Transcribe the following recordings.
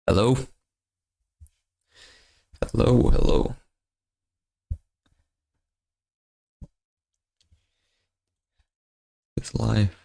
Hello. Hello, hello. It's live.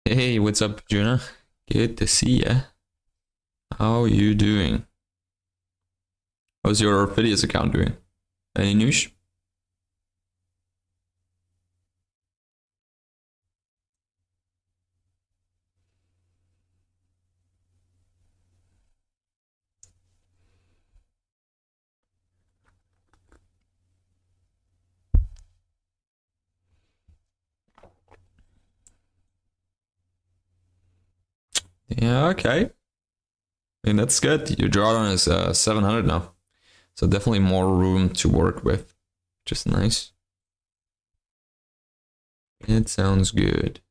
Hey, what's up, Juna? Good to see ya. How you doing? How's your Phidias account doing? Any news? Yeah, okay. I mean, that's good. Your drawdown is 700 now. So definitely more room to work with, which is nice. It sounds good.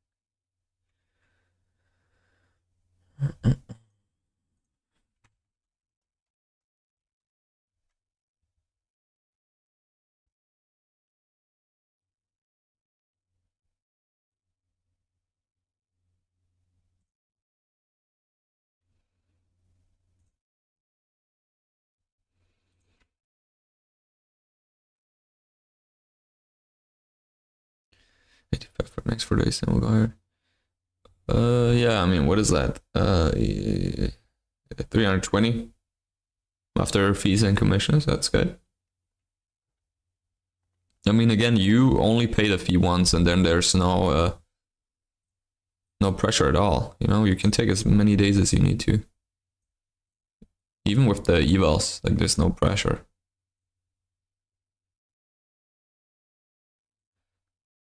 $85 for the next 4 days, then we'll go higher. Yeah, I mean, what is that? 320 after fees and commissions. That's good. I mean, again, you only pay the fee once, and then there's no pressure at all. You know, you can take as many days as you need to. Even with the evals, like there's no pressure.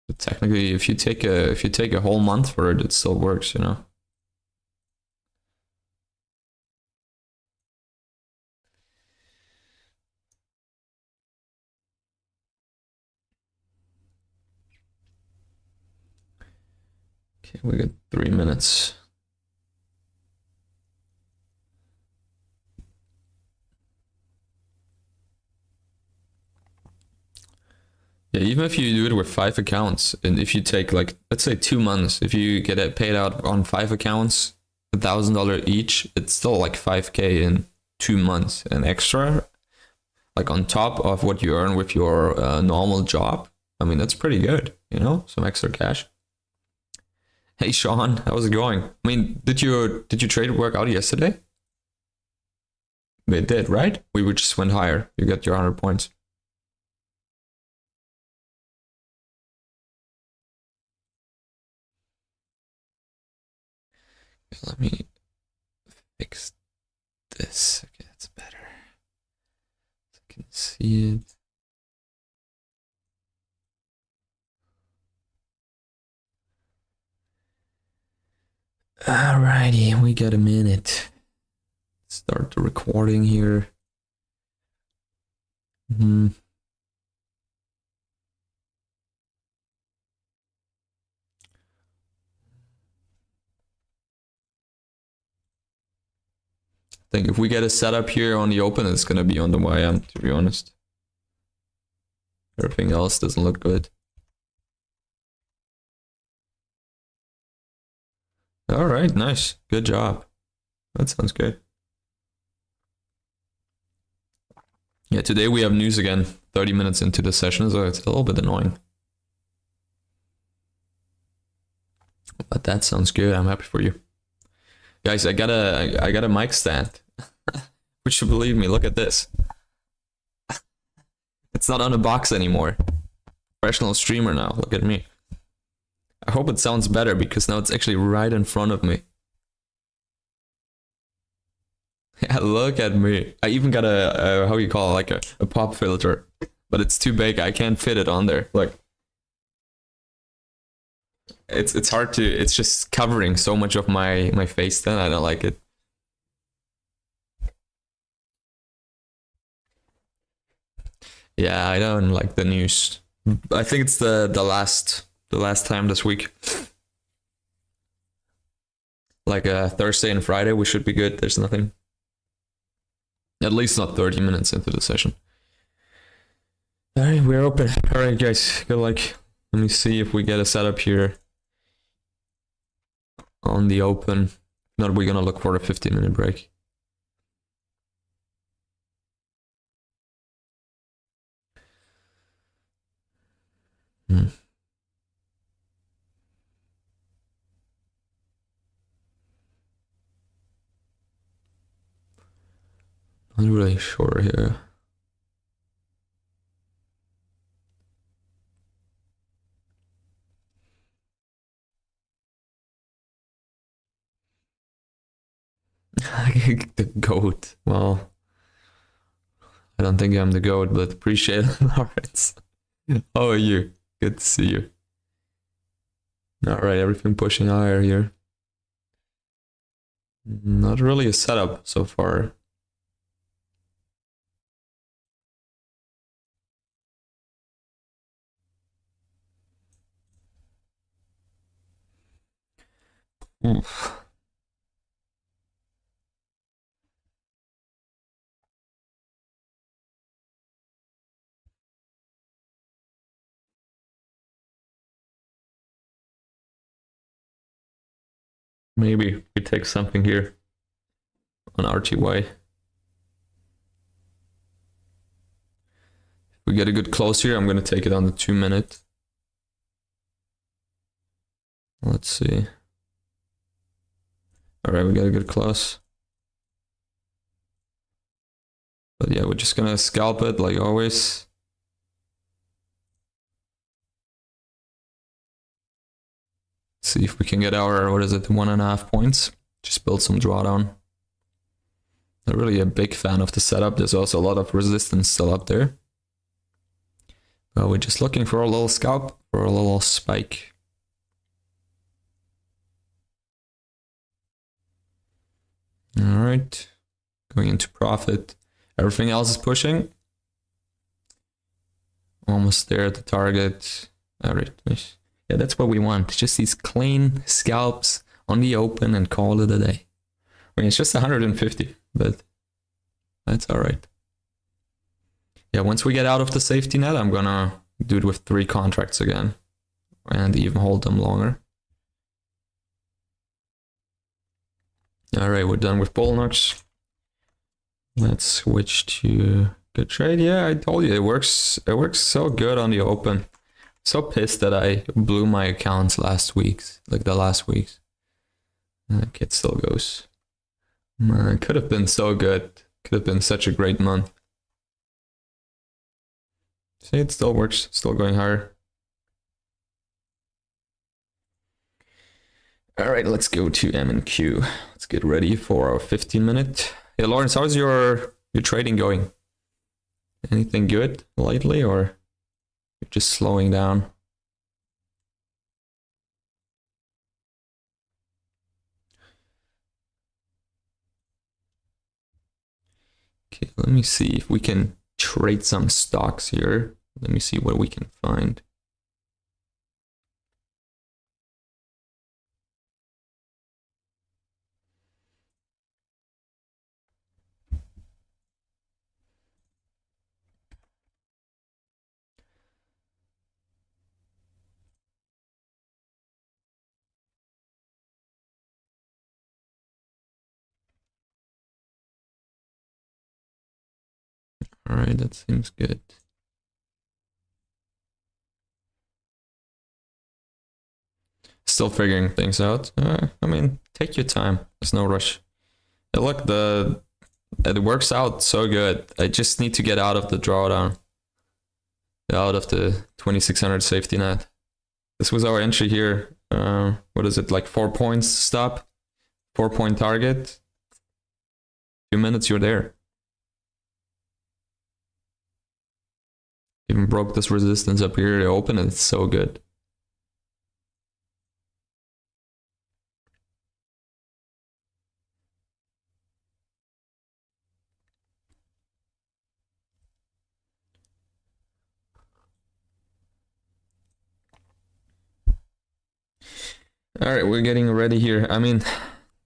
But technically, if you take a whole month for it, it still works. You know. Okay, we got 3 minutes. Yeah, even if you do it with 5 accounts, and if you take like, let's say 2 months, if you get it paid out on 5 accounts, $1,000 each, it's still like 5K in 2 months, and extra, like on top of what you earn with your normal job. I mean, that's pretty good, you know, some extra cash. Hey Sean, how's it going? I mean, did your trade work out yesterday? It did, right? We just went higher. You got your 100 points. Let me fix this. Okay, that's better. So I can see it. Alrighty, we got a minute. Start the recording here. I think if we get a setup here on the open, it's gonna be on the YM, to be honest. Everything else doesn't look good. Alright, nice. Good job. That sounds good. Yeah, today we have news again, 30 minutes into the session, so it's a little bit annoying. But that sounds good. I'm happy for you. Guys, I got a mic stand. Which you believe me, look at this. It's not on a box anymore. Professional streamer now, look at me. I hope it sounds better because now it's actually right in front of me. Yeah, look at me. I even got a how you call it, like a pop filter. But it's too big, I can't fit it on there. Look. It's hard to, it's just covering so much of my face then, I don't like it. Yeah, I don't like the news. I think it's the last time this week. Like Thursday and Friday we should be good. There's nothing. At least not 30 minutes into the session. Alright, we're open. Alright guys, good luck. Let me see if we get a setup here on the open. If not, we're gonna look for a 15-minute break. Not really sure here. The goat. Well, I don't think I'm the goat, but appreciate it, Lawrence. How are you? Good to see you. Alright, everything pushing higher here. Not really a setup so far. Oof. Maybe we take something here on RTY. If we get a good close here, I'm gonna take it on the 2-minute. Let's see. Alright, we got a good close. But yeah, we're just gonna scalp it like always. See if we can get our, what is it, 1.5 points. Just build some drawdown. Not really a big fan of the setup. There's also a lot of resistance still up there. But we're just looking for a little scalp, for a little spike. Alright, going into profit. Everything else is pushing. Almost there at the target. Alright, yeah, that's what we want. Just these clean scalps on the open and call it a day. I mean, it's just 150, but that's alright. Yeah, once we get out of the safety net, I'm gonna Do it with 3 contracts again, and even hold them longer. All right, we're done with bull knocks. Let's switch to good trade. Yeah, I told you it works. It works so good on the open. So pissed that I blew my accounts last week's, like the last week's. It still goes. It could have been so good. Could have been such a great month. See, it still works. Still going higher. All right, let's go to M and Q. Let's get ready for our 15-minute. Hey, Lawrence, how's your trading going? Anything good lately, or you're just slowing down? Okay, let me see if we can trade some stocks here. Let me see what we can find. All right, that seems good. Still figuring things out. I mean, take your time. There's no rush. Hey, look, it works out so good. I just need to get out of the drawdown, out of the 2600 safety net. This was our entry here. What is it, like 4 points stop? 4-point target. 2 minutes, you're there. Even broke this resistance up here to open, and it's so good. All right, we're getting ready here. I mean,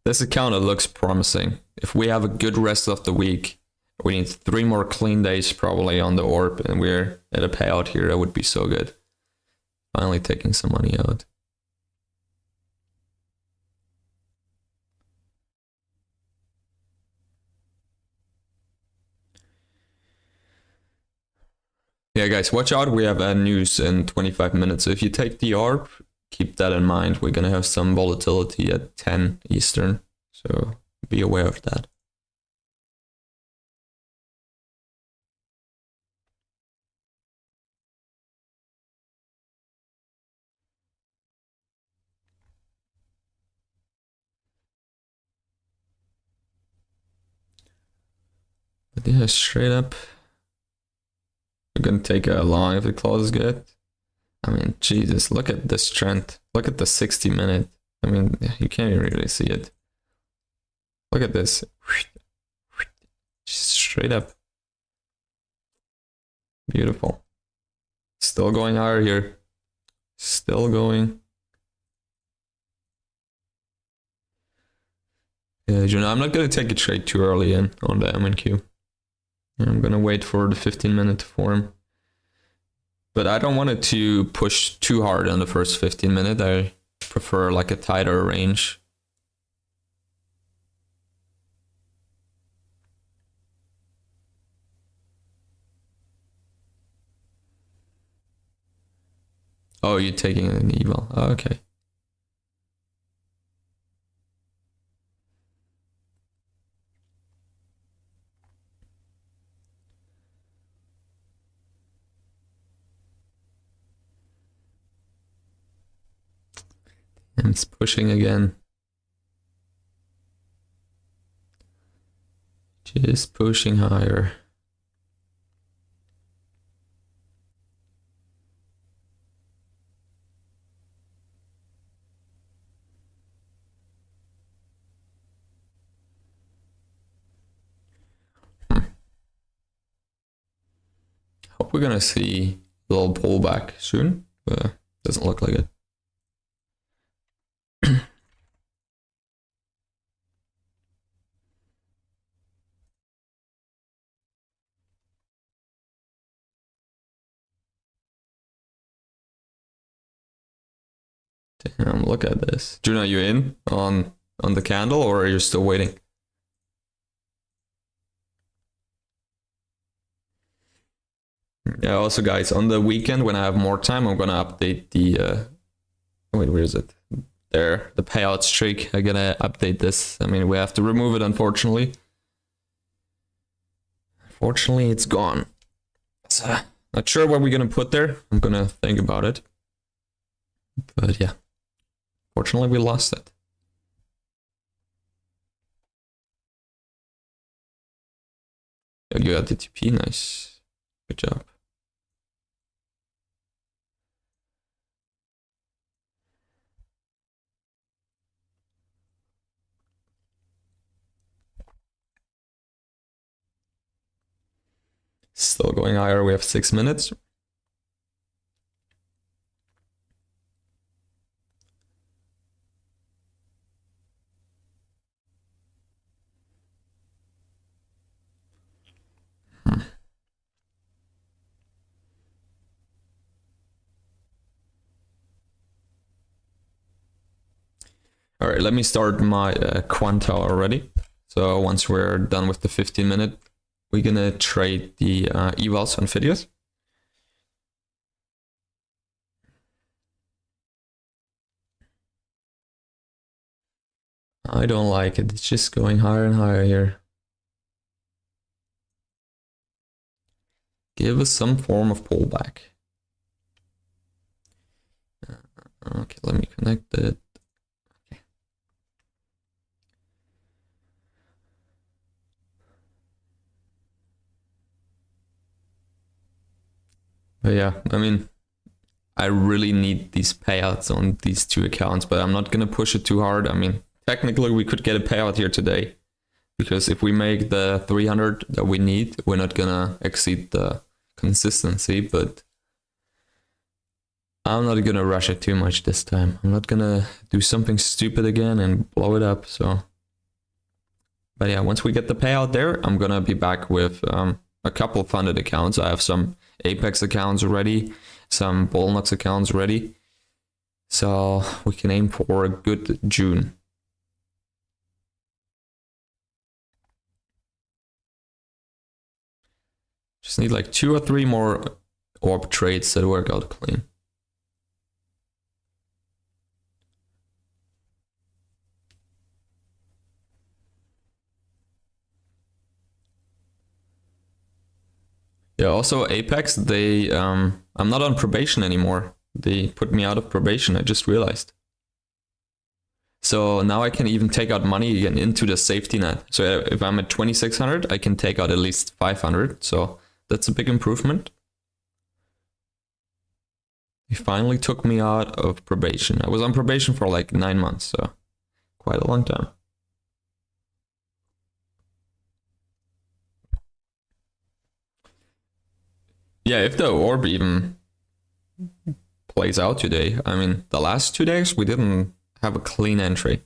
this account, it looks promising. If we have a good rest of the week, we need 3 more clean days probably on the orb, and we're at a payout here. That would be so good. Finally taking some money out. Yeah, guys, watch out. We have news in 25 minutes. So if you take the ARP, keep that in mind. We're going to have some volatility at 10 Eastern. So be aware of that. But yeah, straight up, we're going to take a long if it closes good. I mean, Jesus, look at this trend. Look at the 60-minute. I mean, you can't even really see it. Look at this. Just straight up. Beautiful. Still going higher here. Still going. Yeah, you know, I'm not going to take a trade too early in on the MNQ. I'm going to wait for the 15-minute to form. But I don't want it to push too hard in the first 15 minutes. I prefer like a tighter range. Oh, you're taking an eval. Oh, okay. And it's pushing again. Just pushing higher. Hope we're gonna see a little pullback soon, but doesn't look like it. Damn, look at this. Juna, you in on the candle, or are you still waiting? Yeah, also guys, on the weekend when I have more time, I'm gonna update the wait, where is it? There, the payout streak. I'm gonna update this. I mean, we have to remove it, unfortunately. Unfortunately, it's gone. So, not sure what we're gonna put there. I'm gonna think about it. But yeah, fortunately, we lost it. You got the TP, nice. Good job. Still going higher, we have 6 minutes. All right, let me start my quantile already. So once we're done with the 15-minute, we're gonna trade the evals on videos. I don't like it. It's just going higher and higher here. Give us some form of pullback. Okay, let me connect it. Okay. But yeah, I mean, I really need these payouts on these two accounts, but I'm not gonna push it too hard. I mean, technically we could get a payout here today, because if we make the 300 that we need, we're not gonna exceed the consistency, but I'm not gonna rush it too much this time. I'm not gonna do something stupid again and blow it up. So, but yeah, once we get the payout there, I'm gonna be back with a couple funded accounts. I have some Apex accounts already, some Bullnux accounts ready, so we can aim for a good June. Just need like 2 or 3 more orb trades that work out clean. Yeah, also Apex, they I'm not on probation anymore. They put me out of probation, I just realized. So now I can even take out money again into the safety net. So if I'm at 2600, I can take out at least 500. So that's a big improvement. He finally took me out of probation. I was on probation for like 9 months, so quite a long time. Yeah, if the orb even plays out today, I mean, the last 2 days we didn't have a clean entry.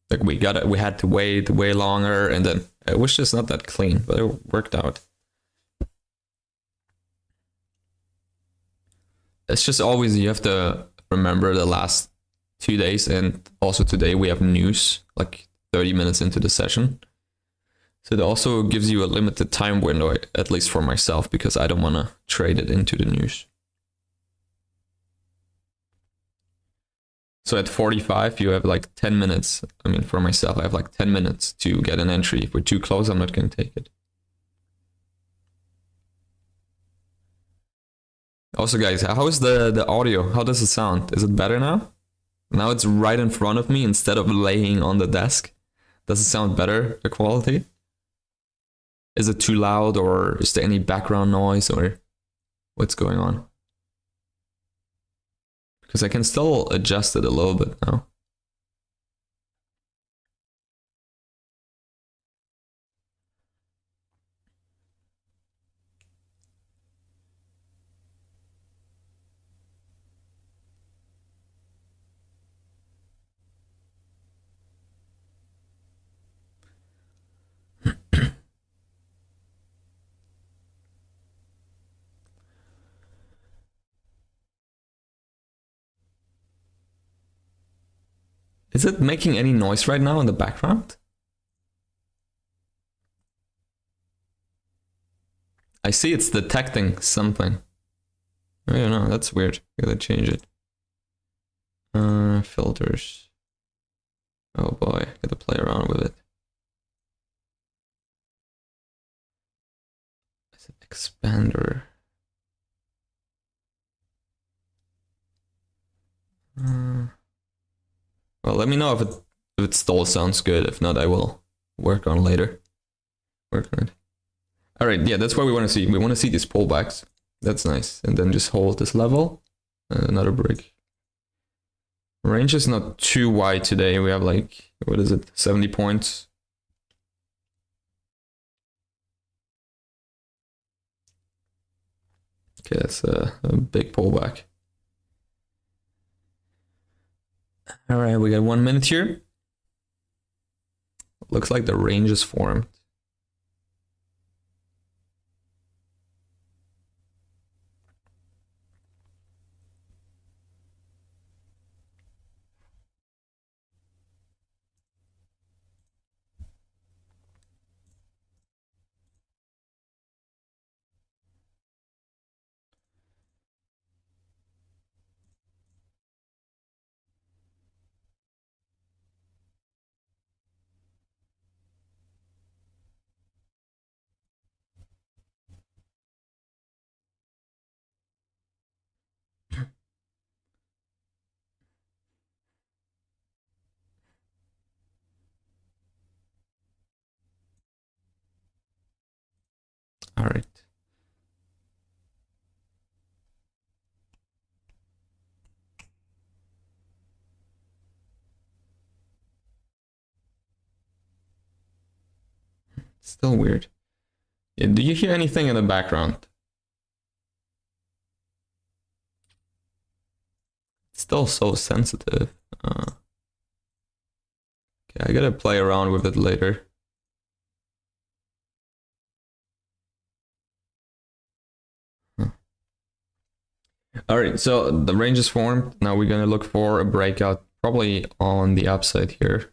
Like we had to wait way longer, and then it was just not that clean, but it worked out. It's just always, you have to remember the last 2 days, and also today we have news like 30 minutes into the session. So it also gives you a limited time window, at least for myself, because I don't want to trade it into the news. So at 45, you have like 10 minutes. I mean, for myself, I have like 10 minutes to get an entry. If we're too close, I'm not going to take it. Also, guys, how is the audio? How does it sound? Is it better now? Now it's right in front of me instead of laying on the desk. Does it sound better, the quality? Is it too loud, or is there any background noise, or what's going on? Because I can still adjust it a little bit now. Is it making any noise right now in the background? I see it's detecting something. I don't know, that's weird. I gotta change it. Filters. Oh boy, gotta play around with it. Is it expander? Well, let me know if it still sounds good. If not, I will work on later. Work on it. All right, yeah, that's what we want to see. We want to see these pullbacks. That's nice. And then just hold this level. Another break. Range is not too wide today. We have like, what is it, 70 points. Okay, that's a big pullback. All right, we got 1 minute here. Looks like the range is formed. All right. Still weird. Yeah, do you hear anything in the background? It's still so sensitive. Okay, I gotta play around with it later. All right, so the range is formed. Now we're gonna look for a breakout, probably on the upside here.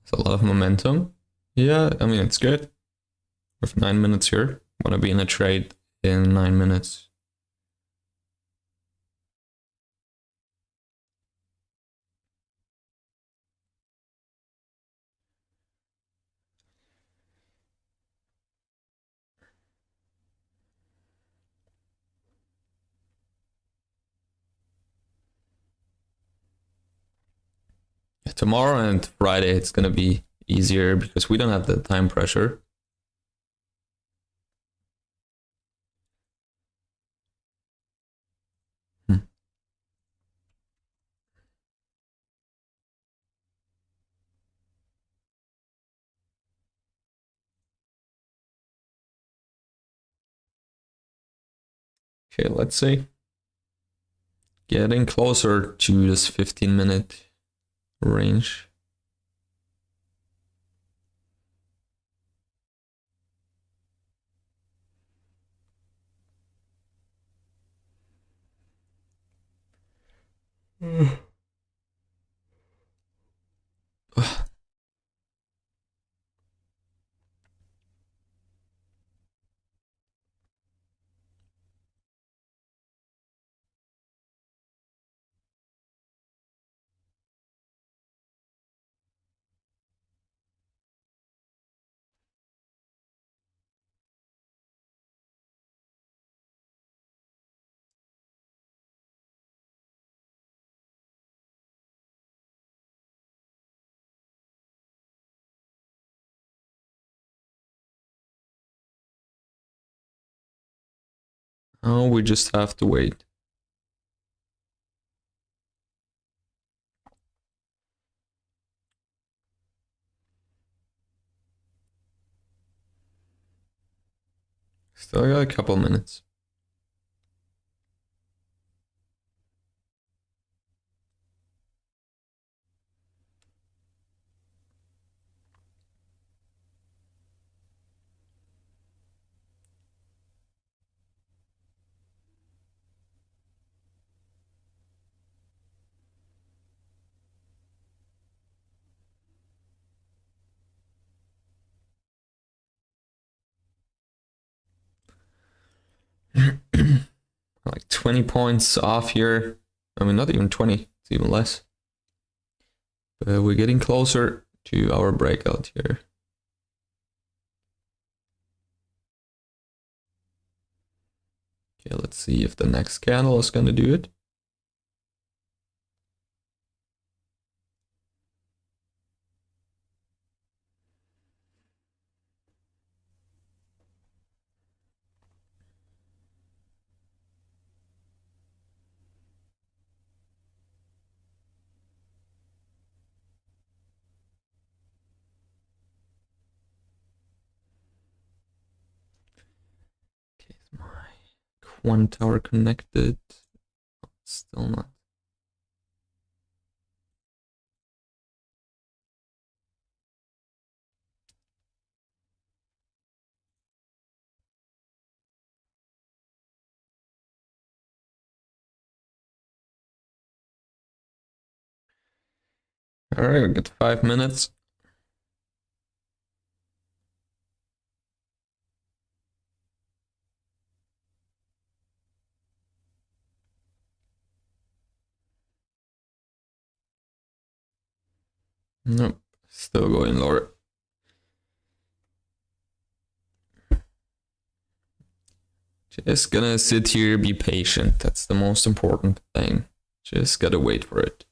It's a lot of momentum. Yeah, I mean, it's good. With 9 minutes here. Want to be in a trade in 9 minutes. Yeah, tomorrow and Friday, it's going to be easier because we don't have the time pressure. Okay, let's see. Getting closer to this 15-minute range. Oh, we just have to wait. Still got a couple minutes. Like 20 points off here. I mean, not even 20, it's even less. But we're getting closer to our breakout here. Okay, let's see if the next candle is going to do it. Okay, is my one tower connected? Still not. All right, we got 5 minutes. Nope, still going lower. Just gonna sit here, be patient. That's the most important thing. Just gotta wait for it.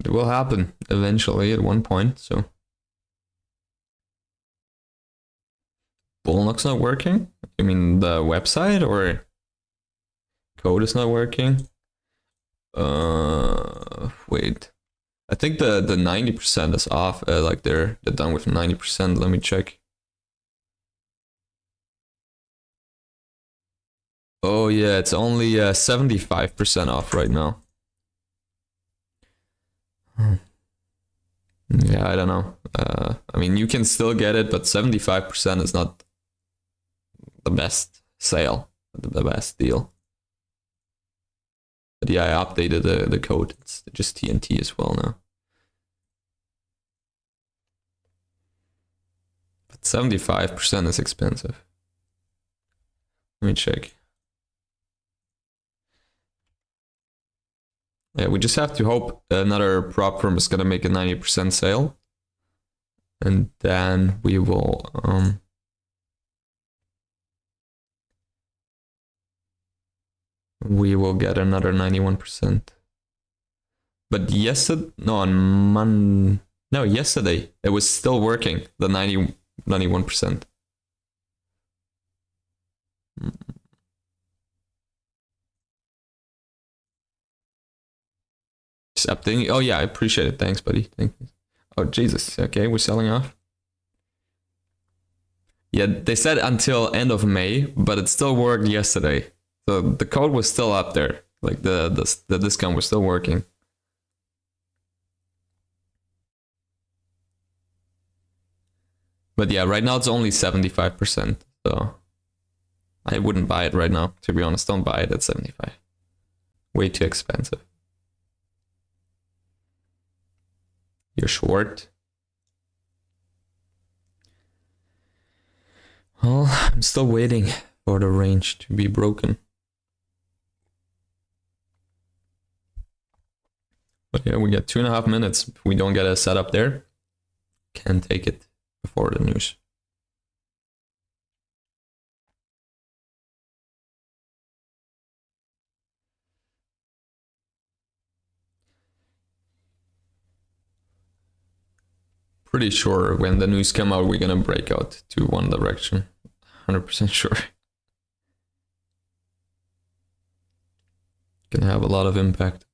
It will happen eventually at one point, so. Bullknot's not working? You mean the website or code is not working? Wait. I think the 90% is off. Like they're done with 90%. Let me check. Oh yeah, it's only 75% off right now. Yeah, I don't know. I mean, you can still get it, but 75% is not the best sale, the best deal. But yeah, I updated the code. It's just TNT as well now. But 75% is expensive. Let me check. Yeah, we just have to hope another prop firm is gonna make a 90% sale. And then we will get another 91%. But yesterday, no, yesterday it was still working, the 91%. Just updating. Oh yeah, I appreciate it. Thanks, buddy. Thank you. Oh Jesus. Okay, we're selling off. Yeah, they said until end of May, but it still worked yesterday. So the code was still up there. Like the discount was still working. But yeah, right now it's only 75%. So I wouldn't buy it right now. To be honest, don't buy it at 75. Way too expensive. You're short. Well, I'm still waiting for the range to be broken. But yeah, we got 2.5 minutes. If we don't get a setup there, can take it before the news. Pretty sure when the news come out, we're gonna break out to one direction. 100% sure. Can have a lot of impact.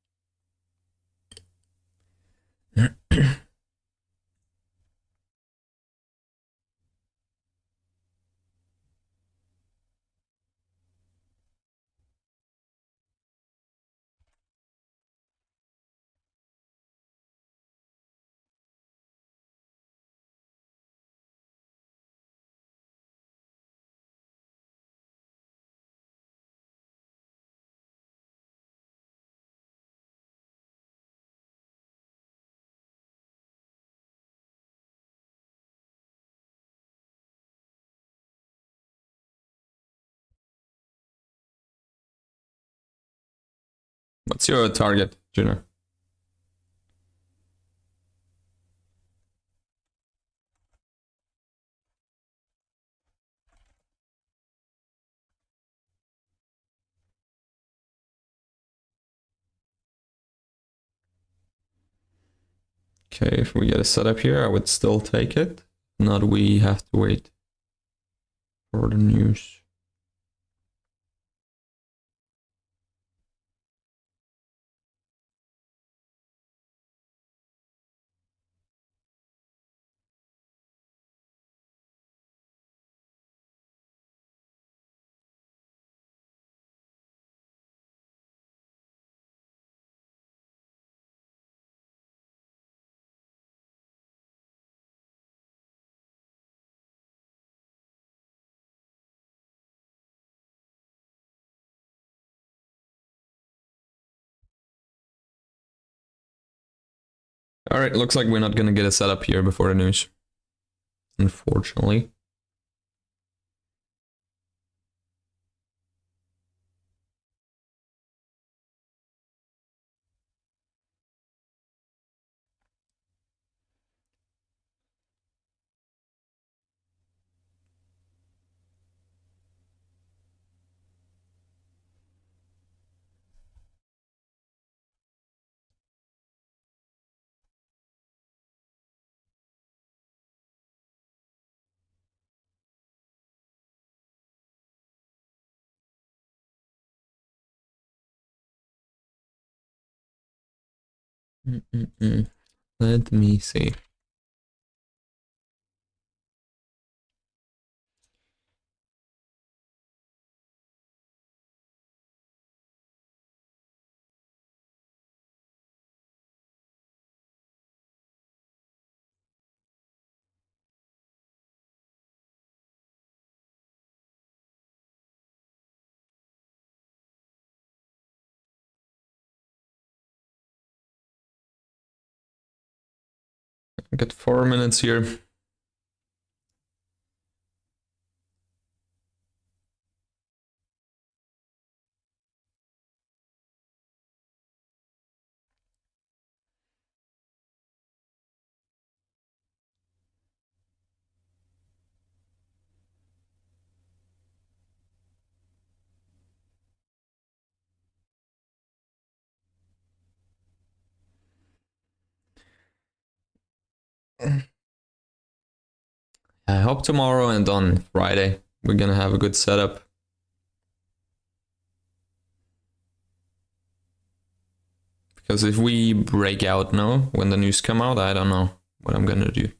What's your target, Juno? Okay, if we get a setup here, I would still take it. Not we have to wait for the news. All right, looks like we're not gonna get a setup here before the news, unfortunately. Let me see. I got 4 minutes here. I hope tomorrow and on Friday we're gonna have a good setup. Because if we break out now when the news come out, I don't know what I'm gonna do.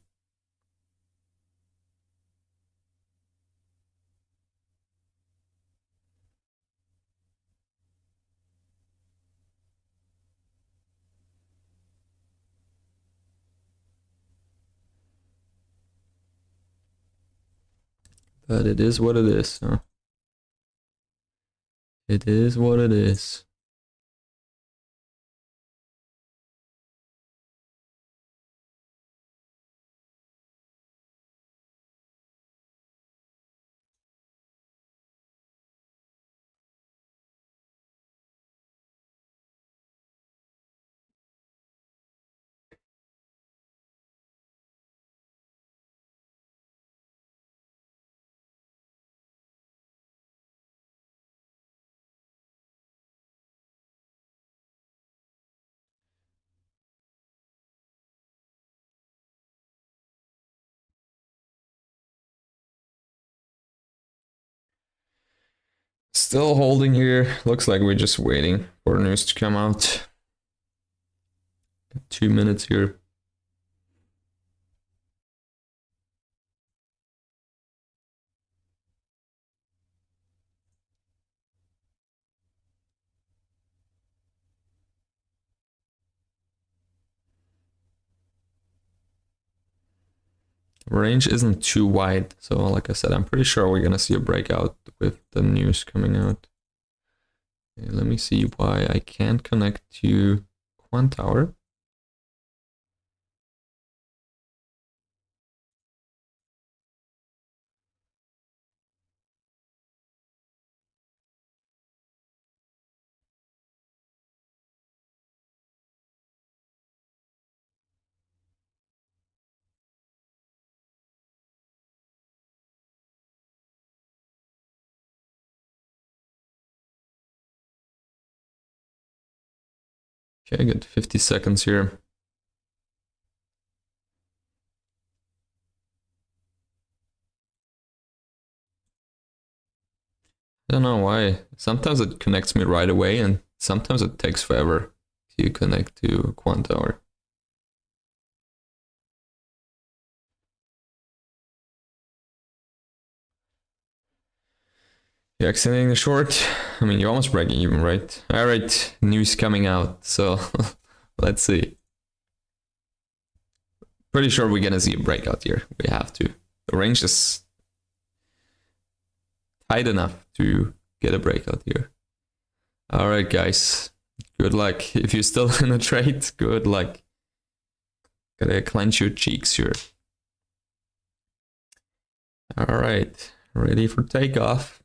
But it is what it is. Huh? It is what it is. Still holding here. Looks like we're just waiting for news to come out. 2 minutes here. Range isn't too wide, so like I said, I'm pretty sure we're gonna see a breakout with the news coming out. Okay, let me see why I can't connect to Quant Tower. Okay, I got 50 seconds here. I don't know why. Sometimes it connects me right away, and sometimes it takes forever to connect to Quant Tower. You're extending the short. I mean, you're almost breaking even, right? All right, news coming out. So let's see. Pretty sure we're gonna see a breakout here. We have to. The range is tight enough to get a breakout here. All right, guys. Good luck. If you're still in a trade, good luck. Gotta clench your cheeks here. All right, ready for takeoff.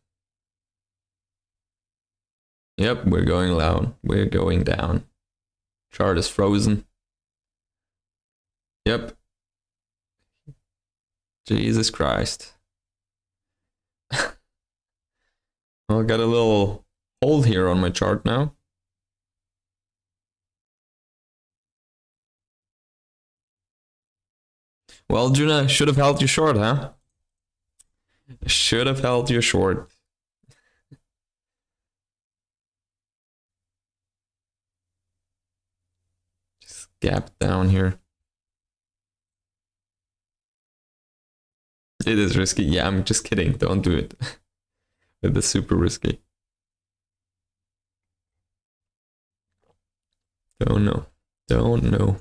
Yep, we're going down. We're going down. Chart is frozen. Yep. Jesus Christ. Well, I got a little hold here on my chart now. Well, Juna, should have held you short, huh? Should have held you short. Just gap down here. It is risky. Yeah, I'm just kidding. Don't do it. It is super risky. Don't know. Don't know.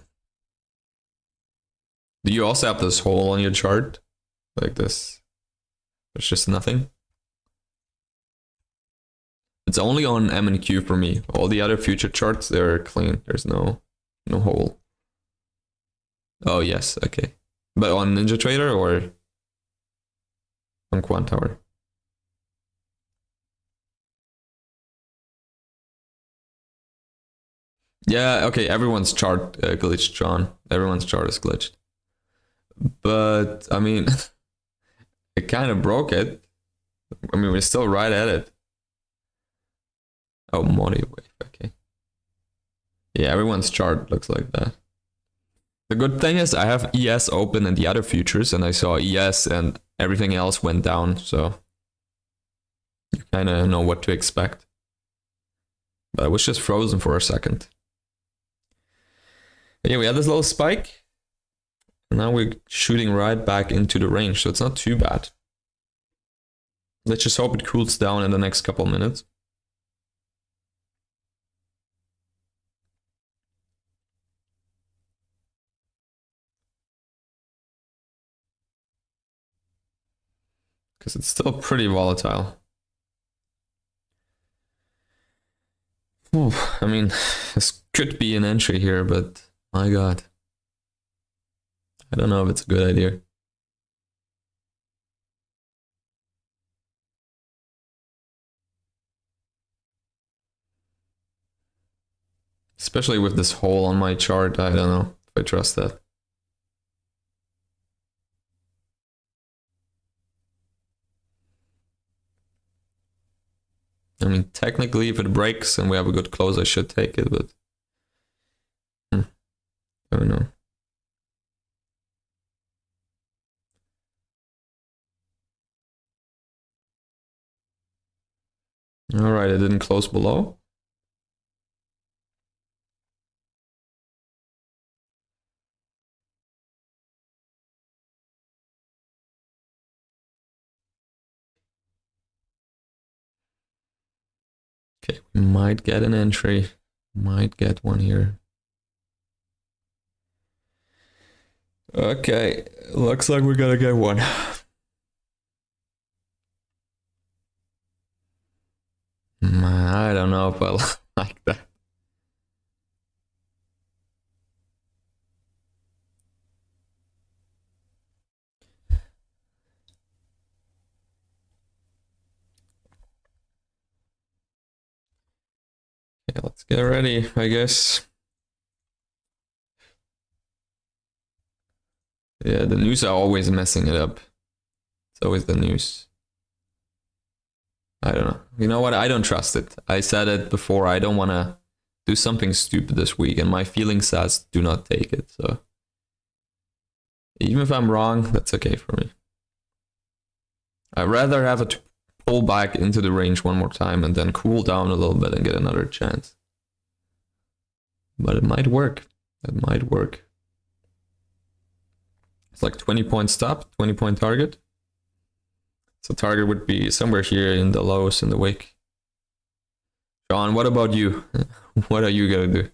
Do you also have this hole on your chart? Like this? There's just nothing? It's only on M and Q for me. All the other future charts, they're clean. There's no hole. Oh, yes. Okay. But on NinjaTrader or on Quant Tower? Yeah, okay. Everyone's chart glitched, John. Everyone's chart is glitched. But, I mean, it kind of broke it. I mean, we're still right at it. Oh, money wave. Okay. Yeah, everyone's chart looks like that. The good thing is I have ES open in the other futures, and I saw ES and everything else went down, so you kind of know what to expect. But I was just frozen for a second. But yeah, we had this little spike, and now we're shooting right back into the range, so it's not too bad. Let's just hope it cools down in the next couple minutes. Because it's still pretty volatile. Ooh, I mean, this could be an entry here, but my God. I don't know if it's a good idea. Especially with this hole on my chart, I don't know if I trust that. I mean, technically, if it breaks and we have a good close, I should take it, but I don't know. All right, it didn't close below. Okay, we might get an entry. Might get one here. Okay, looks like we're gonna get one. I don't know if I like that. Okay, let's get ready, I guess. Yeah, the news are always messing it up. It's always the news. I don't know. You know what? I don't trust it. I said it before. I don't want to do something stupid this week, and my feeling says do not take it. So even if I'm wrong, that's okay for me. I'd rather have it pull back into the range one more time and then cool down a little bit and get another chance. But it might work. It might work. It's like 20-point stop, 20-point target. So target would be somewhere here in the lows in the wick. John, what about you? What are you gonna do?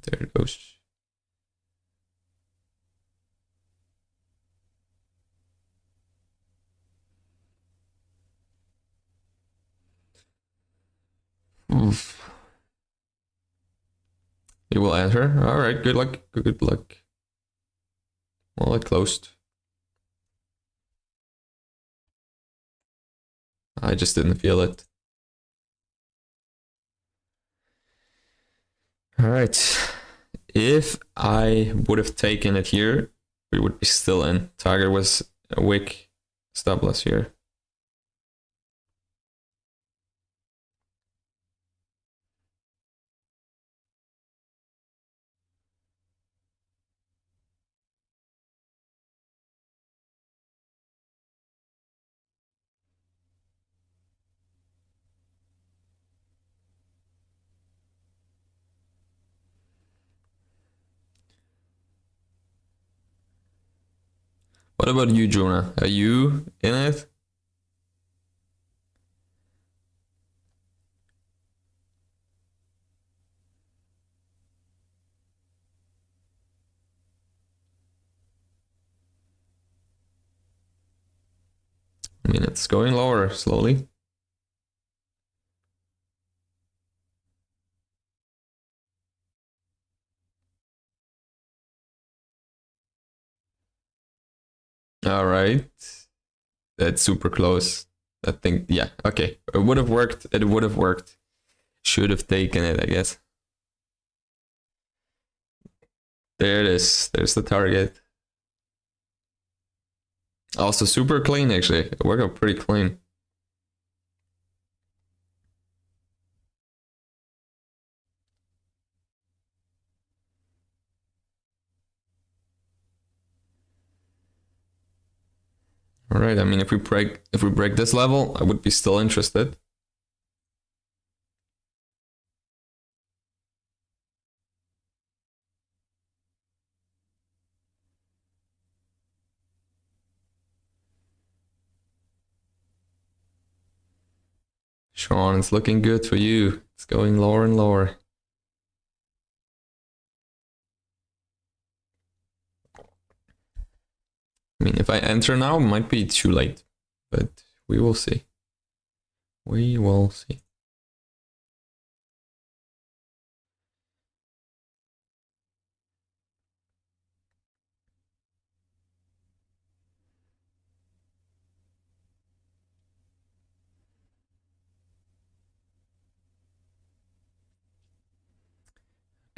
There it goes. Oof. You will enter. All right, good luck. Good luck. Well, it closed. I just didn't feel it. All right. If I would have taken it here, we would be still in. Target was a wick. Stop loss here. What about you, Jonah? Are you in it? I mean, it's going lower slowly. All right. That's super close. I think, yeah, okay. It would have worked. It would have worked. Should have taken it, I guess. There it is. There's the target. Also super clean, actually. It worked out pretty clean. All right. I mean, if we break this level, I would be still interested. Sean, it's looking good for you. It's going lower and lower. I mean, if I enter now, it might be too late, but we will see. We will see.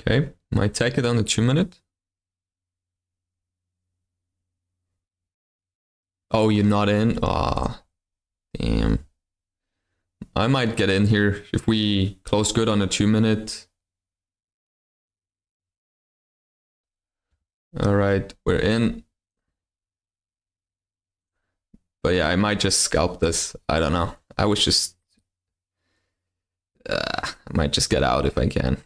Okay, might take it on the 2-minute. Oh, you're not in? Ah, damn. I might get in here if we close good on the 2-minute. All right, we're in. But yeah, I might just scalp this. I don't know. I was just, I might just get out if I can.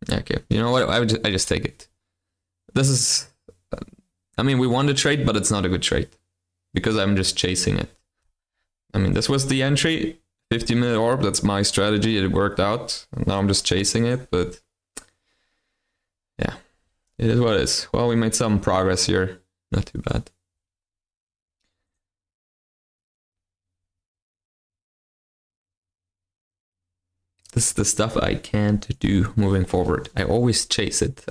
Okay, you know what? I just take it. This is, I mean, we won the trade, but it's not a good trade because I'm just chasing it. I mean, this was the entry, 50-minute orb. That's my strategy. It worked out. Now I'm just chasing it, but yeah, it is what it is. Well, we made some progress here. Not too bad. This is the stuff I can't do moving forward. I always chase it.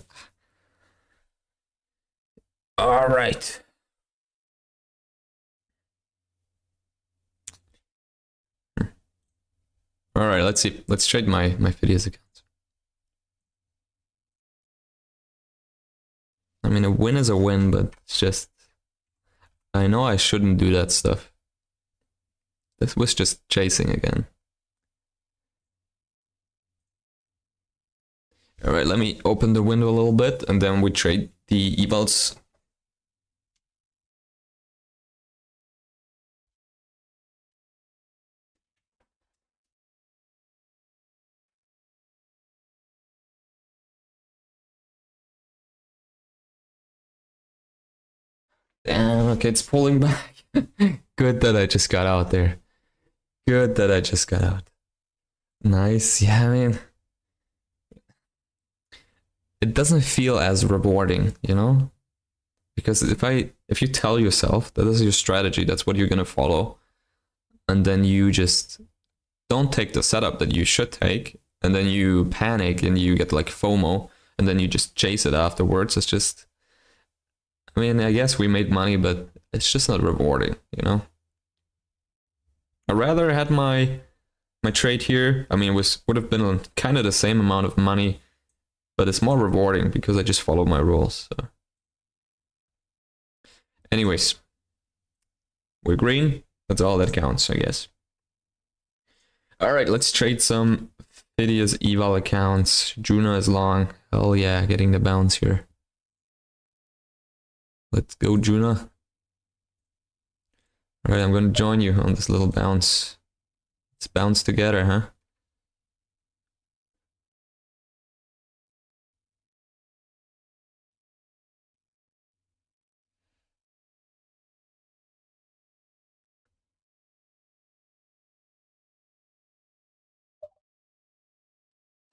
All right. All right, let's see. Let's trade my videos accounts. I mean, a win is a win, but it's just, I know I shouldn't do that stuff. This was just chasing again. All right, let me open the window a little bit and then we trade the evals. Damn, okay, it's pulling back. Good that I just got out there. Good that I just got out. Nice, yeah, I mean, it doesn't feel as rewarding, you know? Because if you tell yourself that this is your strategy, that's what you're gonna follow, and then you just don't take the setup that you should take, and then you panic and you get like FOMO, and then you just chase it afterwards. It's just, I mean, I guess we made money, but it's just not rewarding, you know? I rather had my trade here. I mean, it would have been kind of the same amount of money, but it's more rewarding because I just follow my rules. So. Anyways, we're green. That's all that counts, I guess. All right, let's trade some Phidias eval accounts. Juna is long. Hell yeah, getting the bounce here. Let's go, Juna. All right, I'm going to join you on this little bounce. Let's bounce together, huh?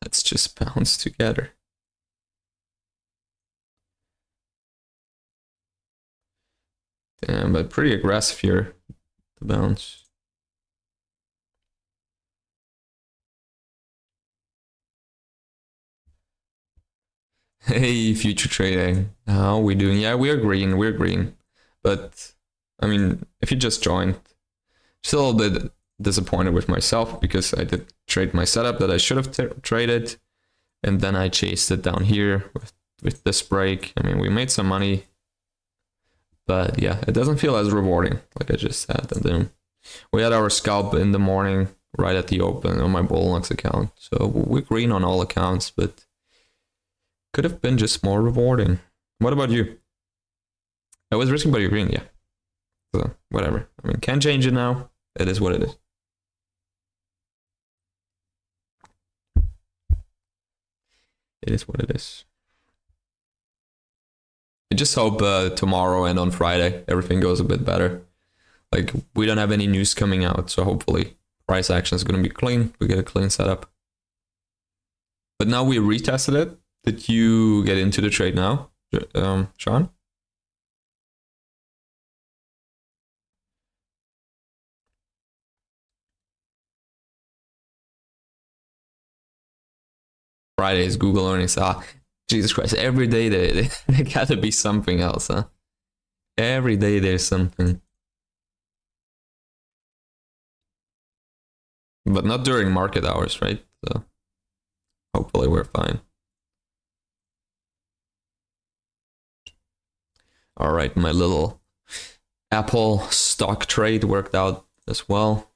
Let's just bounce together. Damn, but pretty aggressive here, the bounce. Hey, future trading. How are we doing? Yeah, we're green. But, I mean, if you just joined, still a bit disappointed with myself because I did trade my setup that I should have traded. And then I chased it down here with this break. I mean, we made some money. But yeah, it doesn't feel as rewarding, like I just said. And then we had our scalp in the morning, right at the open on my Bullnox account. So we're green on all accounts, but could have been just more rewarding. What about you? I was risking, but you're green, yeah. So whatever. I mean, can't change it now. It is what it is. It is what it is. I just hope tomorrow and on Friday everything goes a bit better. Like, we don't have any news coming out, so hopefully price action is going to be clean. We get a clean setup. But now we retested it. Did you get into the trade now, Sean? Friday's Google earnings. Ah, Jesus Christ! Every day they gotta be something else, huh? Every day there's something. But not during market hours, right? So hopefully we're fine. All right, my little Apple stock trade worked out as well.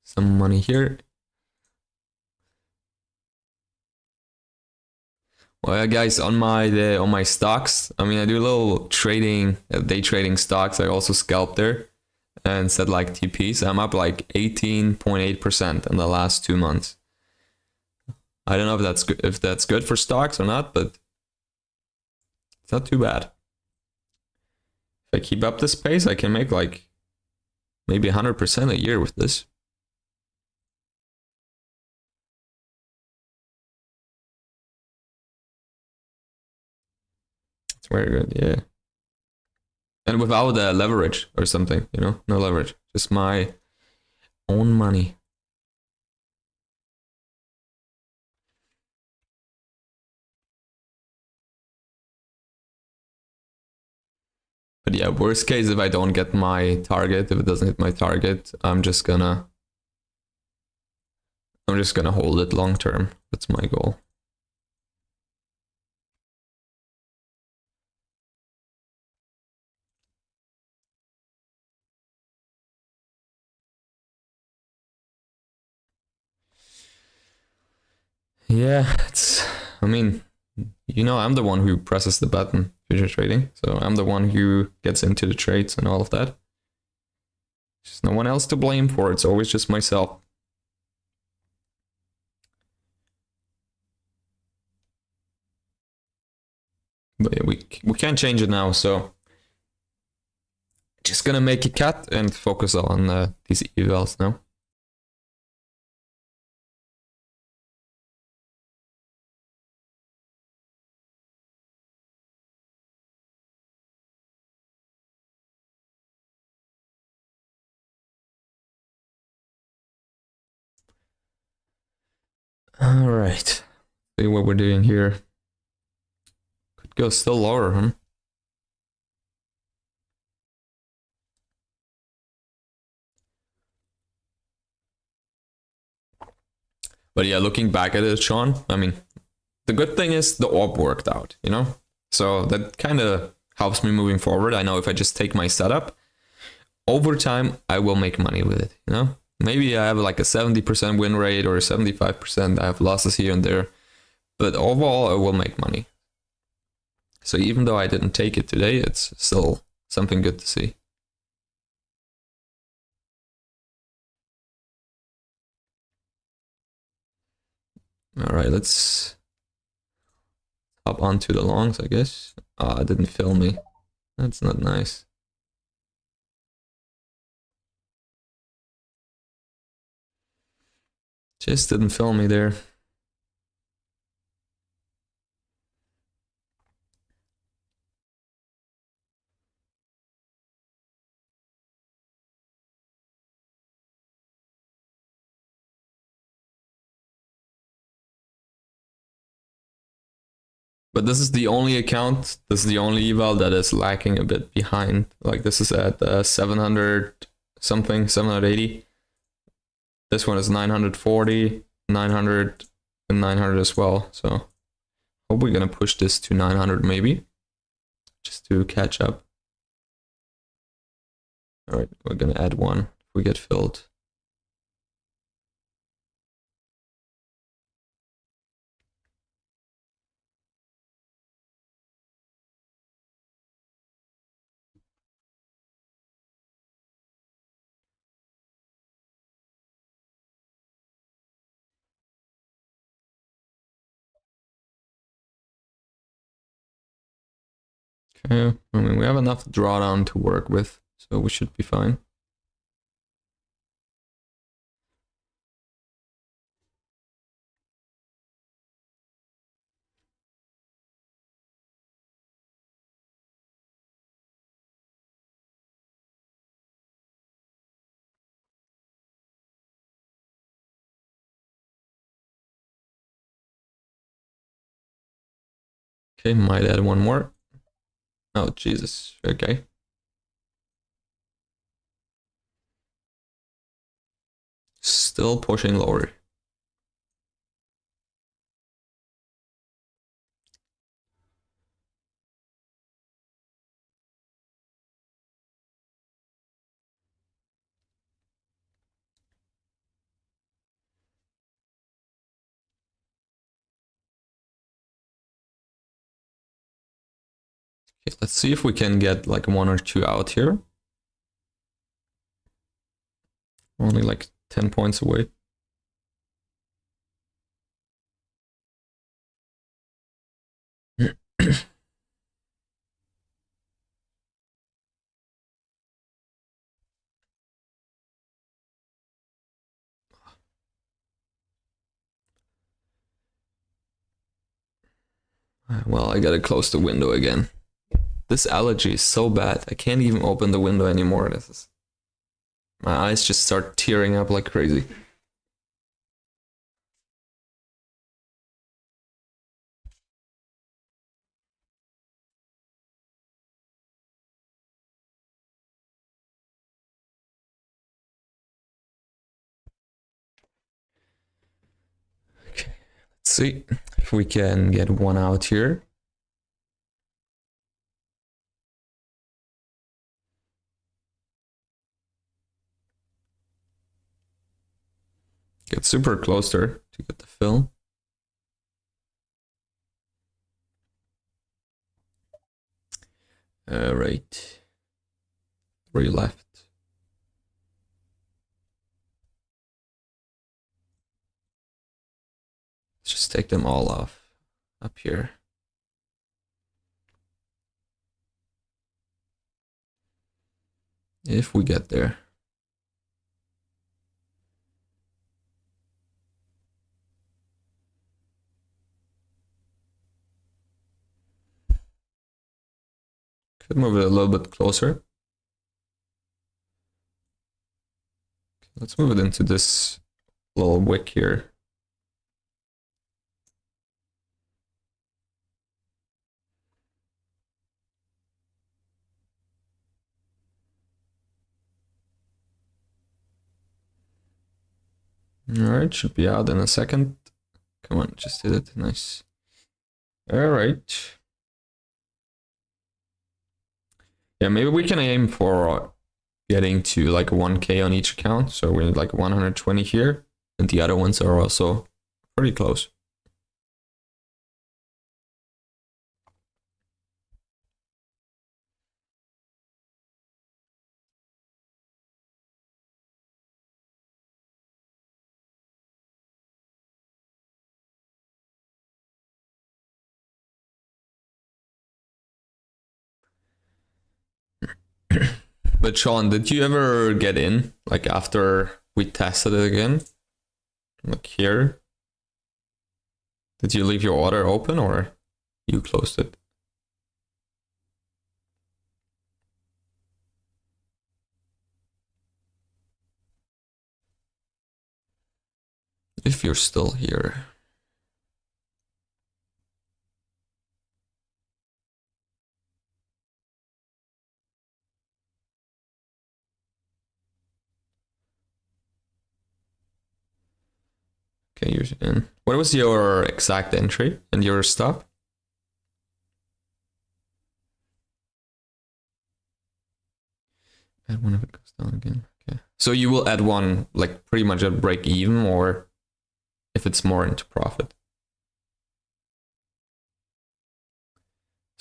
some money here. Well, yeah, guys, on my stocks, I mean, I do a little trading, day trading stocks. I also scalp there and set like TPs. I'm up like 18.8% in the last 2 months. I don't know if that's good for stocks or not, but it's not too bad. If I keep up this pace, I can make like maybe 100% a year with this. It's very good, yeah. And without leverage or something, you know, no leverage, just my own money. But yeah, worst case, if I don't get my target, if it doesn't hit my target, I'm just gonna hold it long term. That's my goal. Yeah, I mean, you know, I'm the one who presses the button future trading. So I'm the one who gets into the trades and all of that. There's no one else to blame for. It's always just myself. But yeah, we can't change it now, so just gonna make a cut and focus on these evals now. All right, see what we're doing here. Could go still lower, huh? But yeah, looking back at it, Sean, I mean, the good thing is the orb worked out, you know? So that kind of helps me moving forward. I know if I just take my setup, over time, I will make money with it, you know? Maybe I have like a 70% win rate or 75%. I have losses here and there, but overall, I will make money. So even though I didn't take it today, it's still something good to see. All right, let's hop onto the longs, I guess. It didn't fill me. That's not nice. Just didn't fill me there. But this is the only account, this is the only eval that is lacking a bit behind. Like this is at 700 something, 780. This one is 940, 900, and 900 as well. So hope we're gonna push this to 900 maybe, just to catch up. All right, we're gonna add one if we get filled. Okay, I mean, we have enough drawdown to work with, so we should be fine. Okay, might add one more. Oh, Jesus. Okay. Still pushing lower. Okay, let's see if we can get like 1 or 2 out here. Only like 10 points away. Well, I gotta close the window again. This allergy is so bad. I can't even open the window anymore. My eyes just start tearing up like crazy. Okay, let's see if we can get 1 out here. Get super close there to get the fill. Right. 3 left. Let's just take them all off up here. If we get there. Could move it a little bit closer. Okay, let's move it into this little wick here. Alright, should be out in a second. Come on, just hit it. Nice. Alright. Yeah, maybe we can aim for getting to like 1k on each account. So we need like 120 here. And the other ones are also pretty close. But Sean, did you ever get in like after we tested it again? Like here? Did you leave your order open or you closed it? If you're still here. Okay, you're in. What was your exact entry and your stop? Add one if it goes down again. Okay. So you will add one like pretty much at break even or if it's more into profit.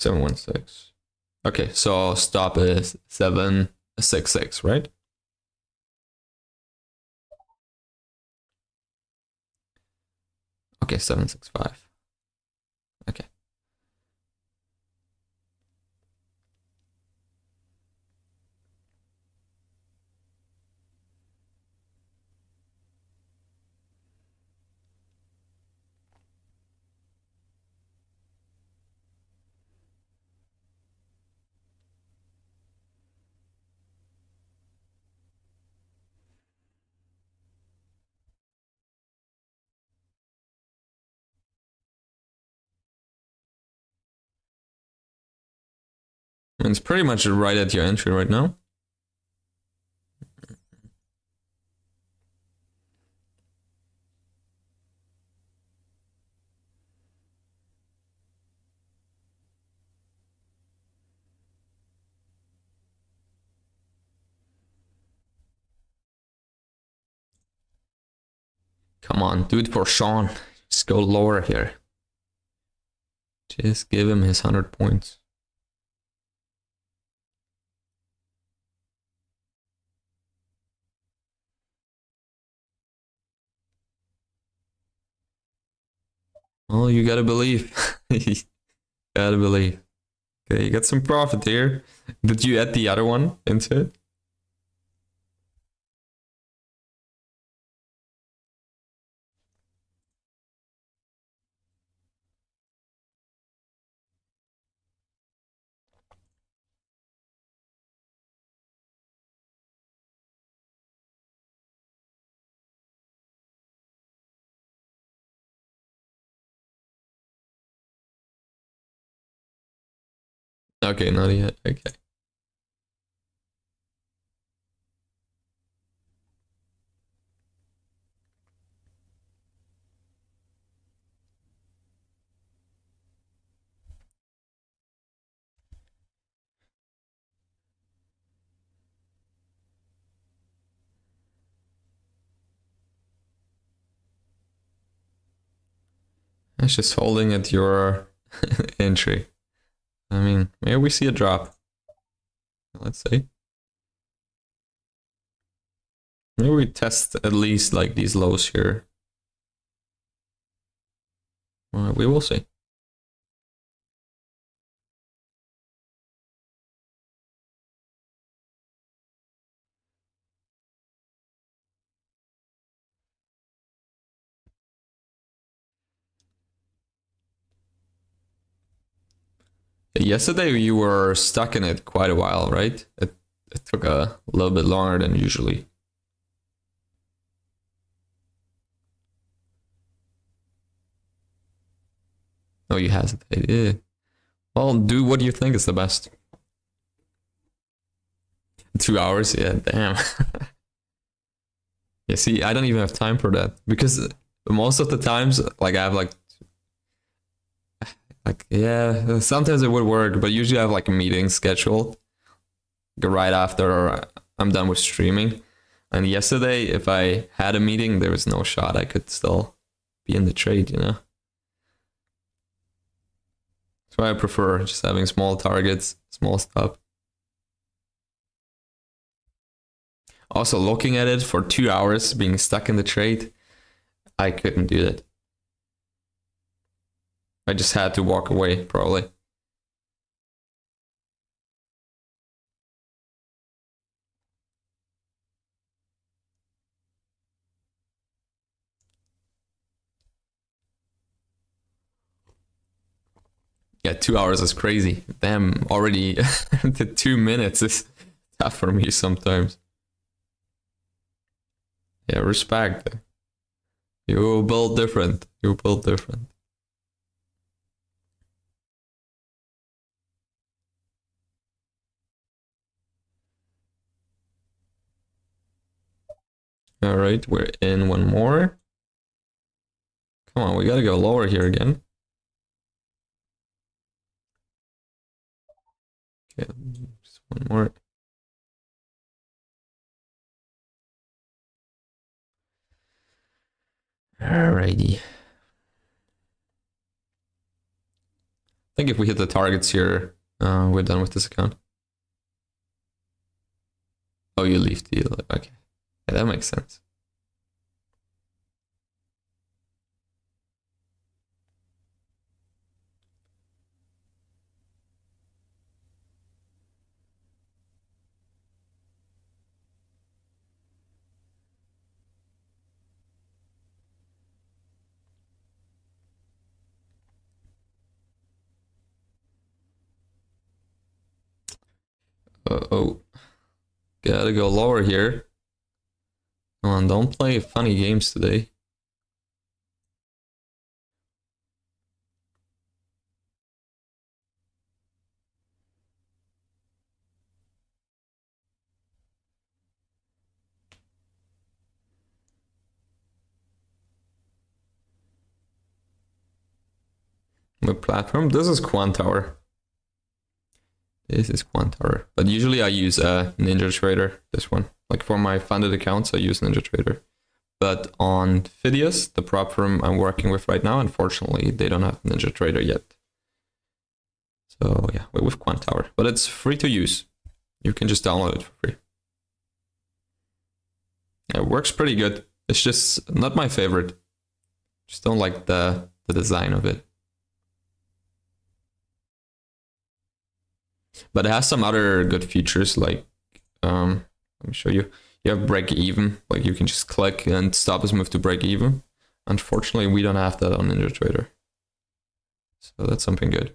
716. Okay, so stop is 766, right? Okay, 765. Okay. And it's pretty much right at your entry right now. Come on, do it for Sean. Just go lower here. Just give him his 100 points. Well, you gotta believe. You gotta believe. Okay, you got some profit here. Did you add the other one into it? Okay, not yet. Okay. It's just holding at your entry. I mean, maybe we see a drop. Let's see. Maybe we test at least like these lows here. Well, we will see. Yesterday you were stuck in it quite a while, right? It took a little bit longer than usually. Oh, you hesitated. Yeah. Well, do what you think is the best. 2 hours? Yeah, damn. Yeah, see, I don't even have time for that because most of the times, like I have like yeah, sometimes it would work, but usually I have like a meeting scheduled right after I'm done with streaming. And yesterday, if I had a meeting, there was no shot I could still be in the trade, you know? That's why I prefer just having small targets, small stuff. Also, looking at it for 2 hours, being stuck in the trade, I couldn't do that. I just had to walk away, probably. Yeah, 2 hours is crazy. Damn, already the 2 minutes is tough for me sometimes. Yeah, respect. You build different. You build different. All right, we're in one more. Come on, we gotta go lower here again. Okay, just one more. Alrighty. I think if we hit the targets here, we're done with this account. Oh, you leave the okay. Yeah, that makes sense. Oh, gotta go lower here. Come on, don't play funny games today. What platform? This is Quant Tower. This is Quant Tower. But usually I use Ninja Trader, this one. Like for my funded accounts, I use Ninja Trader. But on Phidias, the prop firm I'm working with right now, unfortunately, they don't have Ninja Trader yet. So yeah, we're with Quant Tower. But it's free to use. You can just download it for free. It works pretty good. It's just not my favorite. Just don't like the the design of it. But it has some other good features, like let me show you. You have break even, like you can just click and stop us move to break even. Unfortunately, we don't have that on NinjaTrader, so that's something good.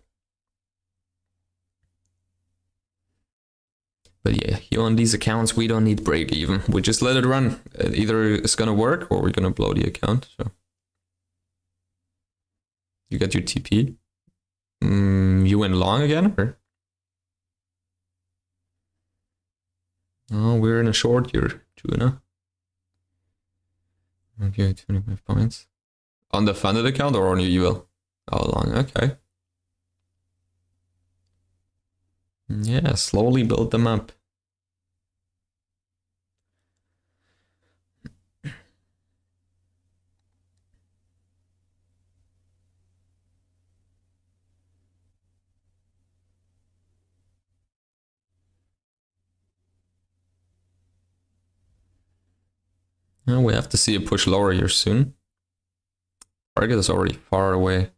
But yeah, here on these accounts, we don't need break even. We just let it run. Either it's gonna work or we're gonna blow the account. So you got your TP. You went long again, or? Oh, we're in a short here, Tuna. Okay, 25 points. On the funded account or on your UL? Oh, long, okay. Yeah, slowly build them up. Now we have to see a push lower here soon. Target is already far away.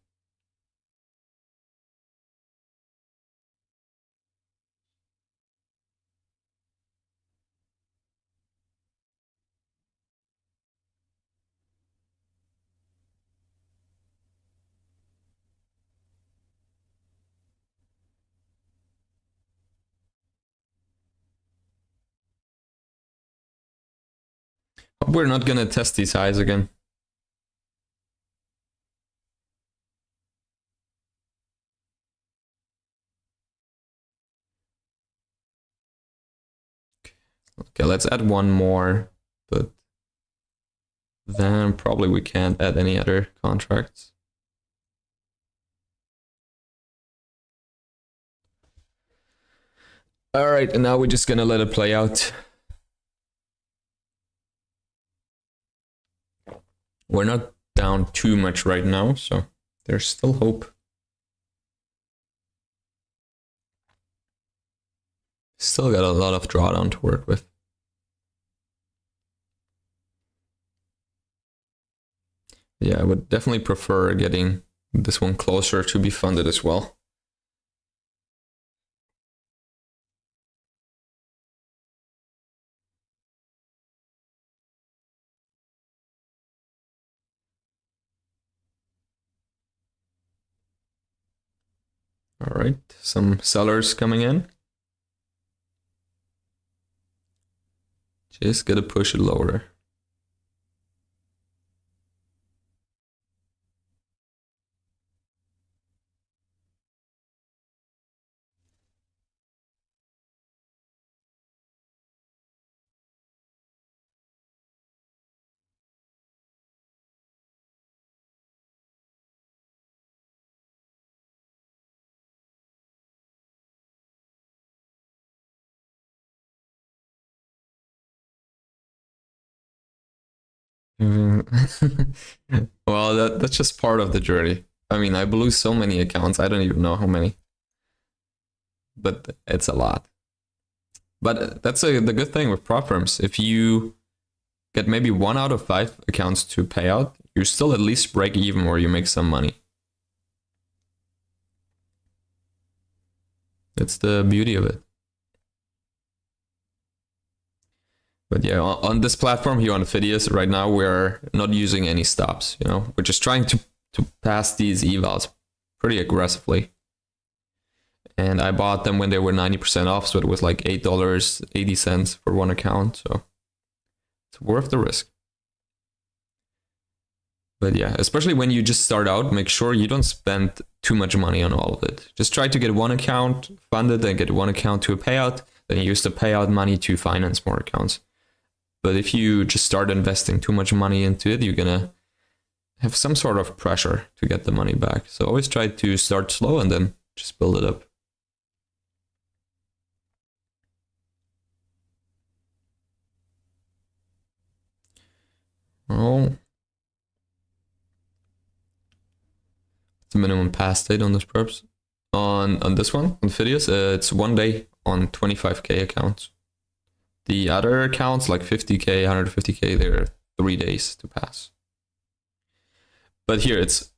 We're not gonna test these highs again. Okay, let's add one more, but then probably we can't add any other contracts. All right, and now we're just gonna let it play out. We're not down too much right now, so there's still hope. Still got a lot of drawdown to work with. Yeah, I would definitely prefer getting this one closer to be funded as well. All right, some sellers coming in. Just gotta push it lower. Well, that's just part of the journey. I mean, I blew so many accounts. I don't even know how many, but it's a lot. But that's the good thing with prop firms. If you get maybe 1 out of 5 accounts to pay out, you still at least break even or you make some money. That's the beauty of it. But yeah, on this platform here on Phidias right now, we're not using any stops. You know, we're just trying to pass these evals pretty aggressively. And I bought them when they were 90% off, so it was like $8.80 for one account. So it's worth the risk. But yeah, especially when you just start out, make sure you don't spend too much money on all of it. Just try to get one account funded and get one account to a payout. Then use the payout money to finance more accounts. But if you just start investing too much money into it, you're gonna have some sort of pressure to get the money back. So always try to start slow and then just build it up. Oh, the minimum pass date on this perps. On this one, on Phidias, it's 1 day on 25k accounts. The other accounts like 50k, 150k, they're 3 days to pass. But here it's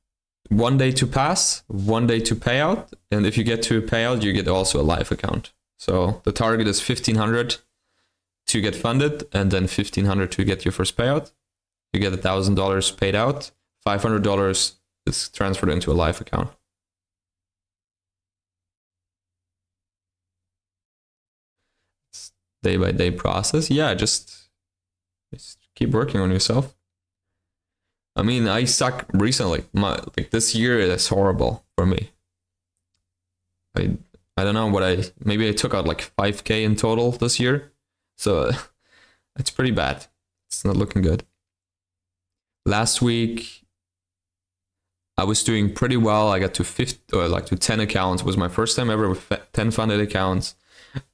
1 day to pass, 1 day to payout, and if you get to a payout, you get also a live account. So the target is 1,500 to get funded, and then 1,500 to get your first payout. You get $1,000 paid out, $500 is transferred into a live account. It's day-by-day process. Yeah, just keep working on yourself. I mean, I suck recently. Like this year is horrible for me. I don't know what maybe I took out like 5K in total this year. So it's pretty bad. It's not looking good. Last week I was doing pretty well. I got to 10 accounts. It was my first time ever with 10 funded accounts.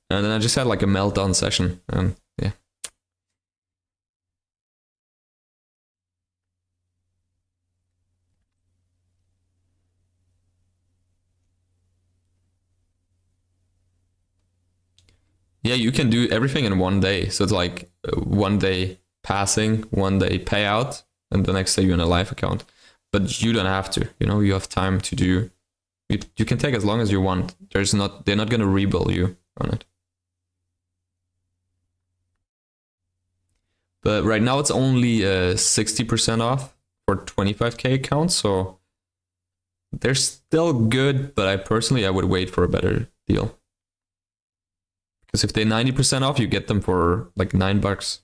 And then I just had like a meltdown session, and yeah. Yeah, you can do everything in 1 day. So it's like 1 day passing, 1 day payout, and the next day you're in a live account. But you don't have to, you have time to do. You can take as long as you want. They're not gonna rebill you on it. But right now it's only 60% off for 25K accounts, so they're still good, but I would wait for a better deal. Because if they're 90% off, you get them for like $9.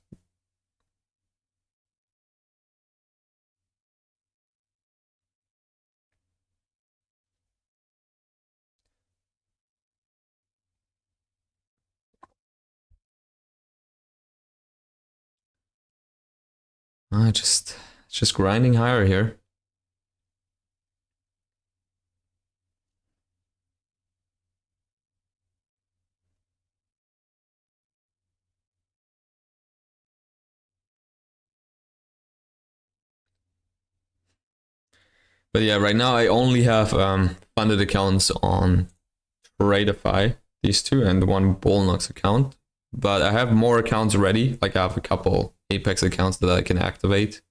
Just grinding higher here. But yeah, right now I only have funded accounts on Tradeify, these two, and one Bullnox account. But I have more accounts ready. Like I have a couple Apex accounts that I can activate,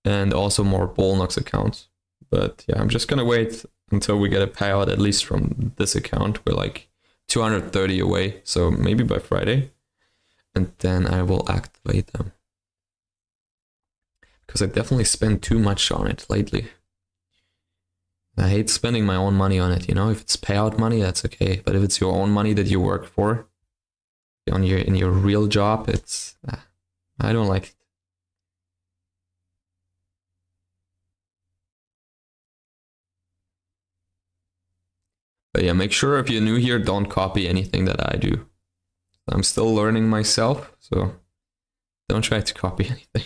and also more Bullnox accounts. But yeah, I'm just gonna wait until we get a payout, at least from this account. We're like 230 away, so maybe by Friday, and then I will activate them. Because I definitely spend too much on it lately. I hate spending my own money on it, If it's payout money, that's okay. But if it's your own money that you work for, in your real job, I don't like it. But yeah, make sure if you're new here, don't copy anything that I do. I'm still learning myself, so don't try to copy anything.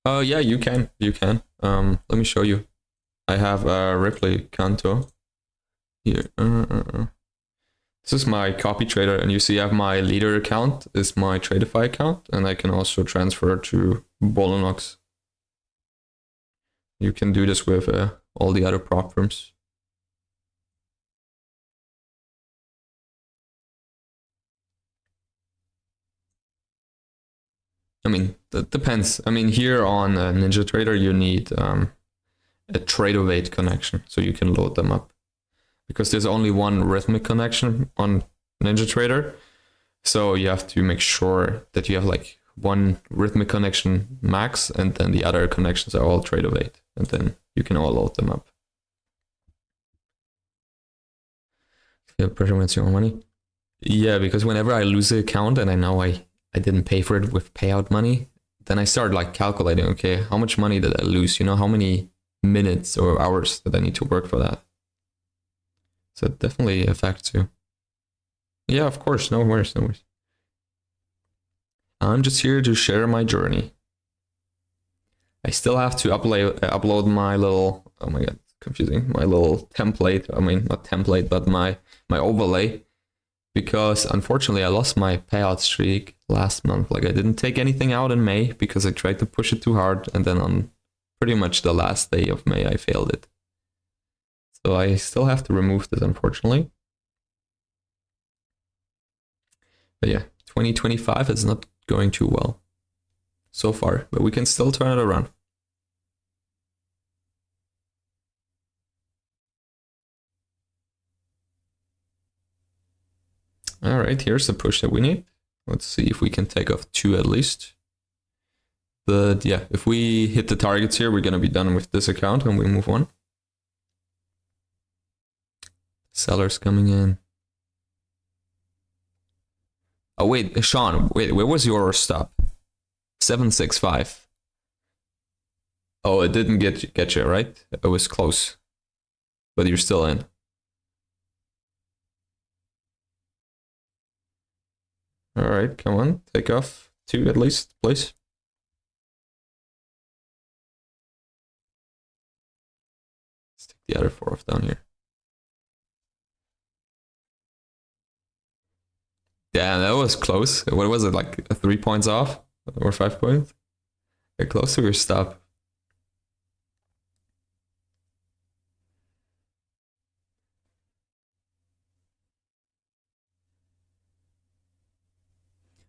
Oh yeah, you can. Let me show you. I have a Ripley Kanto here. This is my copy trader, and you see I have my leader account is my Tradeify account, and I can also transfer to Bullnox. You can do this with all the other prop firms. I mean, that depends. I mean, here on NinjaTrader, you need a Tradeovate connection, so you can load them up. Because there's only one Rhythmic connection on NinjaTrader, so you have to make sure that you have like one Rhythmic connection max, and then the other connections are all Tradeovate, and then you can all load them up. Yeah, pressure wins your own money. Yeah, because whenever I lose the account and I know I didn't pay for it with payout money, then I start like calculating, okay, how much money did I lose? How many minutes or hours that I need to work for that? So it definitely affects you. Yeah, of course, no worries. I'm just here to share my journey. I still have to upload my little, oh my god, confusing, my little template. I mean, not template, but my overlay. Because unfortunately I lost my payout streak last month. Like I didn't take anything out in May because I tried to push it too hard, and then on pretty much the last day of May I failed it. So I still have to remove this, unfortunately. But yeah, 2025 is not going too well. so far, but we can still turn it around. All right, here's the push that we need. Let's see if we can take off 2 at least. But yeah, if we hit the targets here, we're gonna be done with this account and we move on. Sellers coming in. Oh wait, Sean, wait, where was your stop? 765. Oh, it didn't get you, right? It was close. But you're still in. All right, come on, take off 2 at least, please. Let's take the other 4 off down here. Yeah, that was close. What was it, like 3 points off? Or 5 points? Get close to your stop.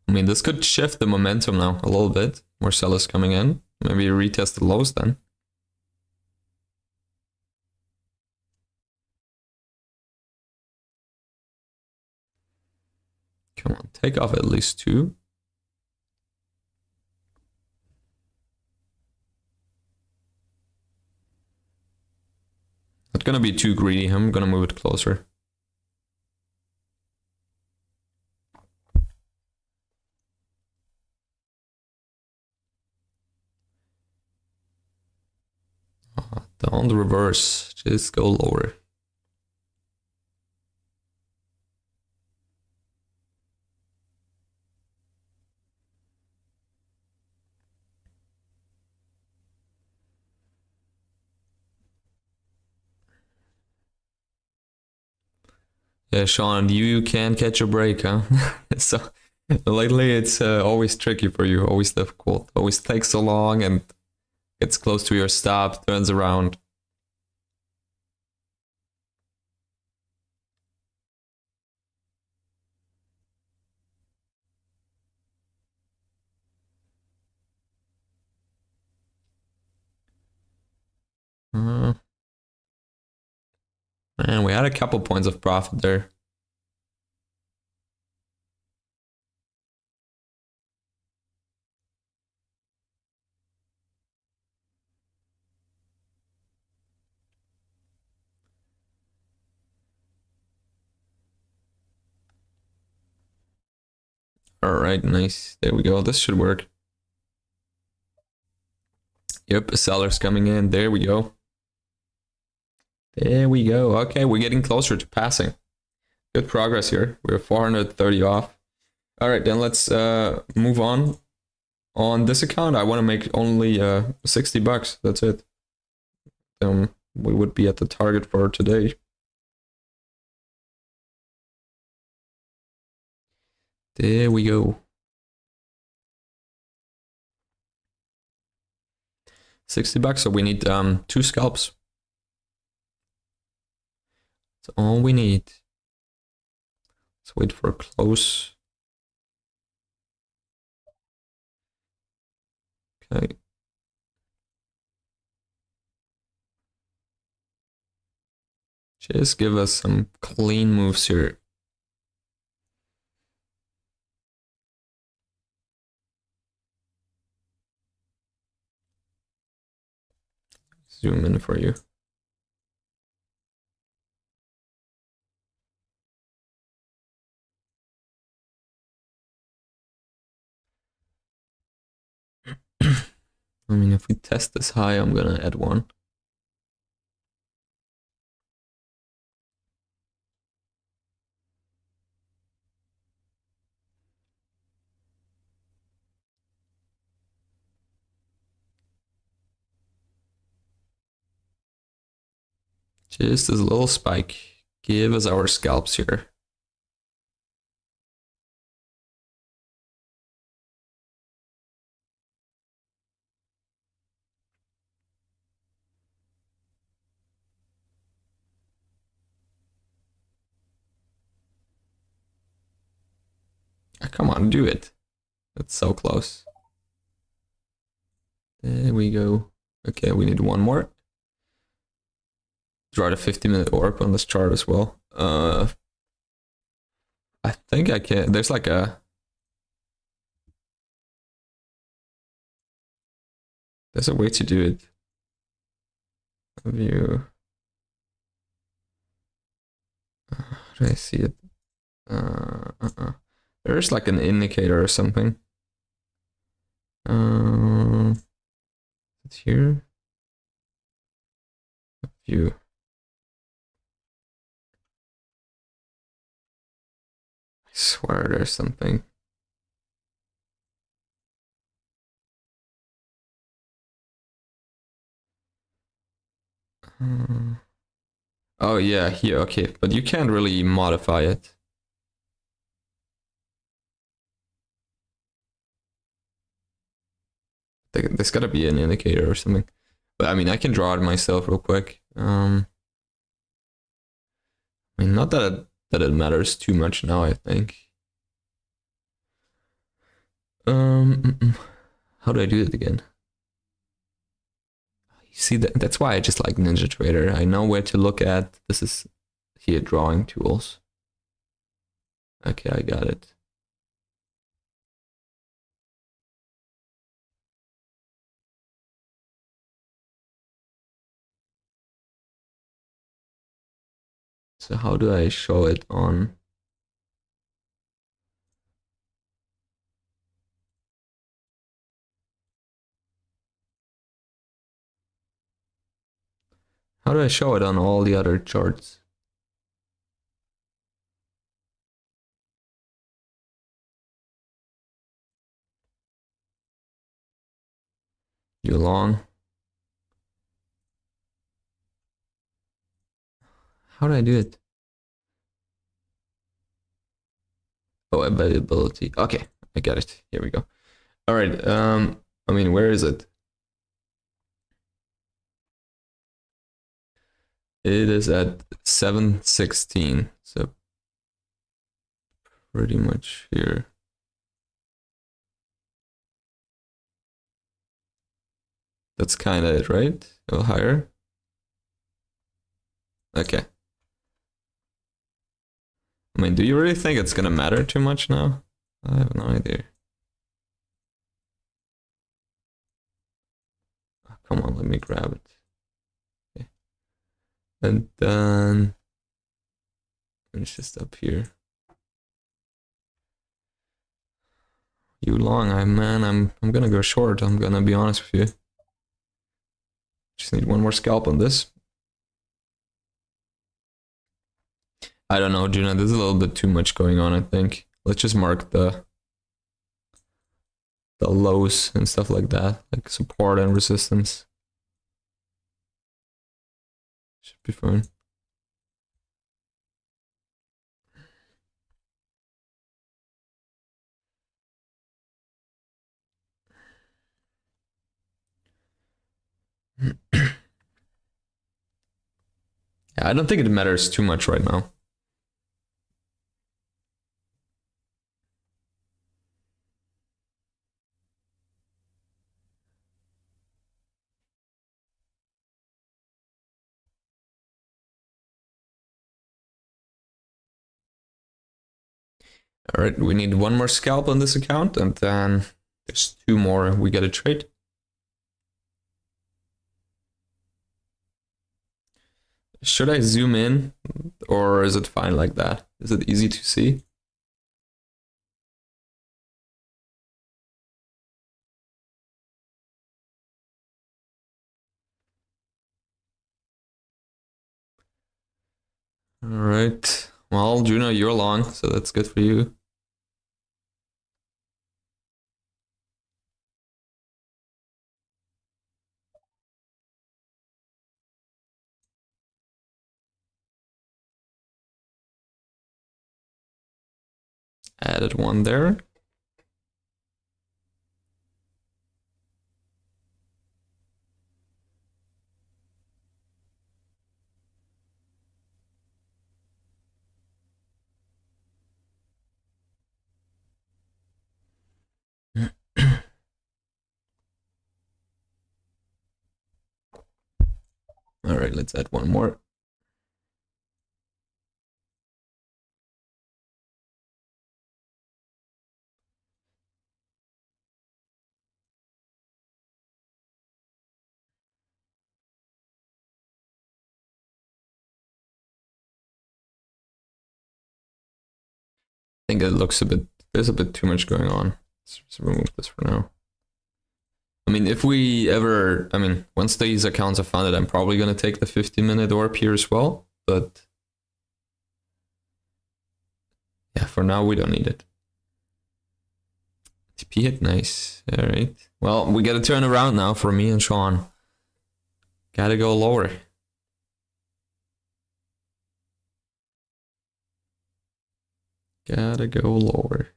I mean, this could shift the momentum now a little bit. More sellers coming in. Maybe retest the lows then. Come on, take off at least 2. Not gonna be too greedy. I'm gonna move it closer. Down the reverse. Just go lower. Yeah, Sean, you can catch a break, huh? So lately it's always tricky for you, always difficult, always takes so long and gets close to your stop, turns around. Man, we had a couple points of profit there. All right, nice. There we go. This should work. Yep, a seller's coming in. There we go. There we go. Okay, we're getting closer to passing. Good progress here. We're 430 off. All right, then let's move on. On this account, I want to make only 60 bucks. That's it. We would be at the target for today. There we go. 60 bucks, so we need 2 scalps. That's all we need. Let's wait for a close. Okay. Just give us some clean moves here. Zoom in for you. I mean, if we test this high, I'm gonna add 1. Just this little spike. Give us our scalps here. Ah, come on, do it. That's so close. we go. Okay, we need one more. Draw the 50-minute orb on this chart as well. I think I can. There's like a. There's a way to do it. View. How do I see it? There's like an indicator or something. It's here. View. I swear there's something. Oh yeah, here, okay, but you can't really modify it. There's gotta be an indicator or something. But I mean, I can draw it myself real quick. I mean, not that it matters too much now, I think. How do I do it again? You see, that's why I just like NinjaTrader. I know where to look at. This is here, drawing tools. Okay, I got it. So how do I show it on? How do I show it on all the other charts? You long? How do I do it? Oh, availability. Okay, I got it. Here we go. All right. I mean, where is it? It is at 7:16. So pretty much here. That's kind of it, right? Go higher. Okay. I mean, do you really think it's gonna matter too much now? I have no idea. Oh, come on, let me grab it. Okay. And then it's just up here. You long, I'm gonna go short. I'm gonna be honest with you. Just need one more scalp on this. I don't know, Juna. There's a little bit too much going on, I think. Let's just mark the lows and stuff like that, like support and resistance. Should be fine. Yeah, I don't think it matters too much right now. All right, we need one more scalp on this account, and then there's two more we get a trade. Should I zoom in, or is it fine like that? Is it easy to see? All right. Well, Juno, you're long, so that's good for you. Added one there. All right, let's add one more. I think it looks a bit, there's a bit too much going on. Let's remove this for now. I mean, if we ever, I mean, once these accounts are funded, I'm probably going to take the 15-minute orb here as well. But yeah, for now, we don't need it. TP hit, nice. All right. Well, we got to turn around now for me and Sean. Gotta go lower. Gotta go lower.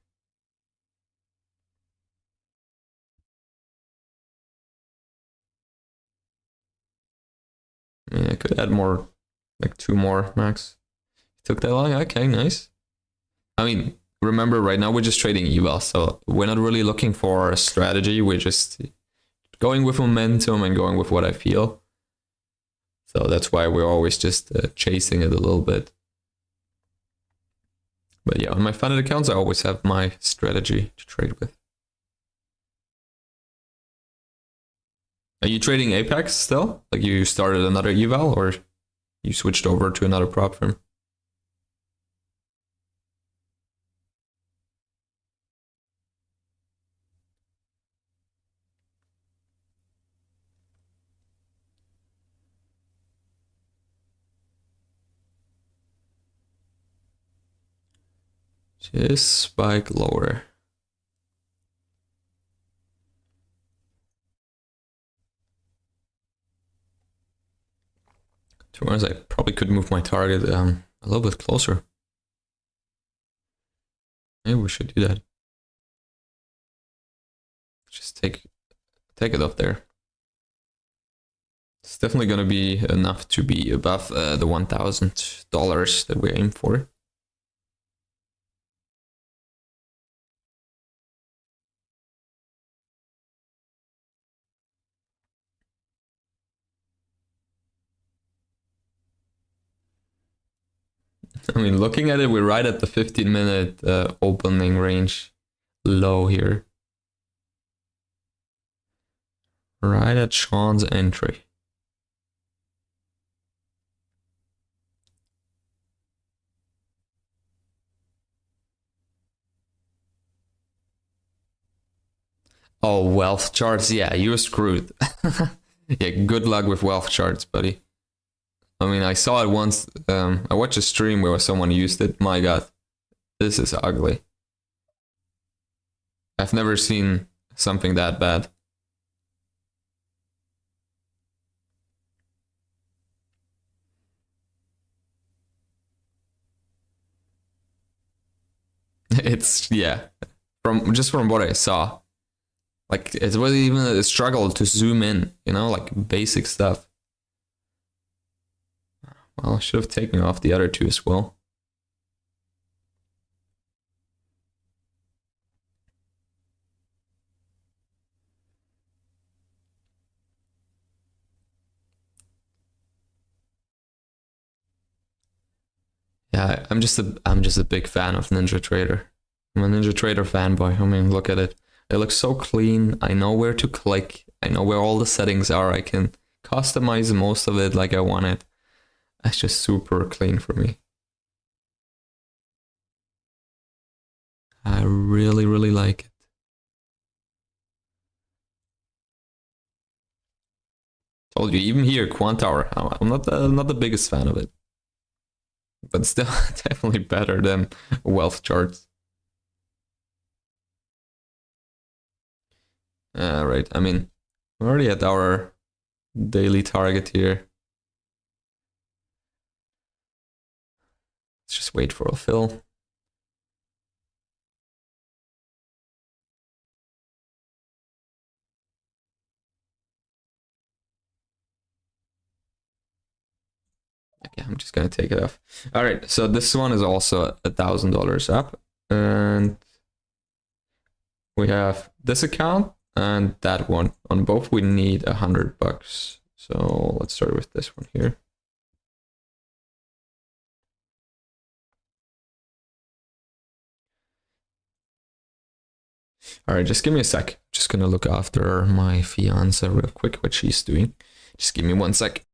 I mean, I could add more, like 2 more max. Took that long? Okay, nice. I mean, remember, right now we're just trading eval, so we're not really looking for a strategy. We're just going with momentum and going with what I feel. So that's why we're always just chasing it a little bit. But yeah, on my funded accounts, I always have my strategy to trade with. Are you trading Apex still? Like you started another eval or you switched over to another prop firm? Just spike lower. To be honest, I probably could move my target a little bit closer. Maybe we should do that. Just take it up there. It's definitely going to be enough to be above the $1,000 that we aim for. I mean, looking at it, we're right at the 15-minute opening range low here. Right at Sean's entry. Oh, wealth charts. Yeah, you're screwed. Yeah, good luck with wealth charts, buddy. I mean, I saw it once. I watched a stream where someone used it. My God, this is ugly. I've never seen something that bad. It's, yeah, from what I saw. Like, it was even a struggle to zoom in, you know, like basic stuff. Well, I should have taken off the other two as well. Yeah, I'm just a big fan of NinjaTrader. I'm a NinjaTrader fanboy. I mean, look at it. It looks so clean. I know where to click. I know where all the settings are. I can customize most of it like I want it. It's just super clean for me. I really, really like it. Told you, even here, Quant Tower. I'm not the biggest fan of it, but still definitely better than wealth charts. Right. I mean, we're already at our daily target here. Let's just wait for a fill. Okay, I'm just gonna take it off. All right, so this one is also $1,000 up, and we have this account and that one. On both, we need $100. So let's start with this one here. All right, just give me a sec. Just gonna look after my fiance real quick, what she's doing. Just give me 1 sec.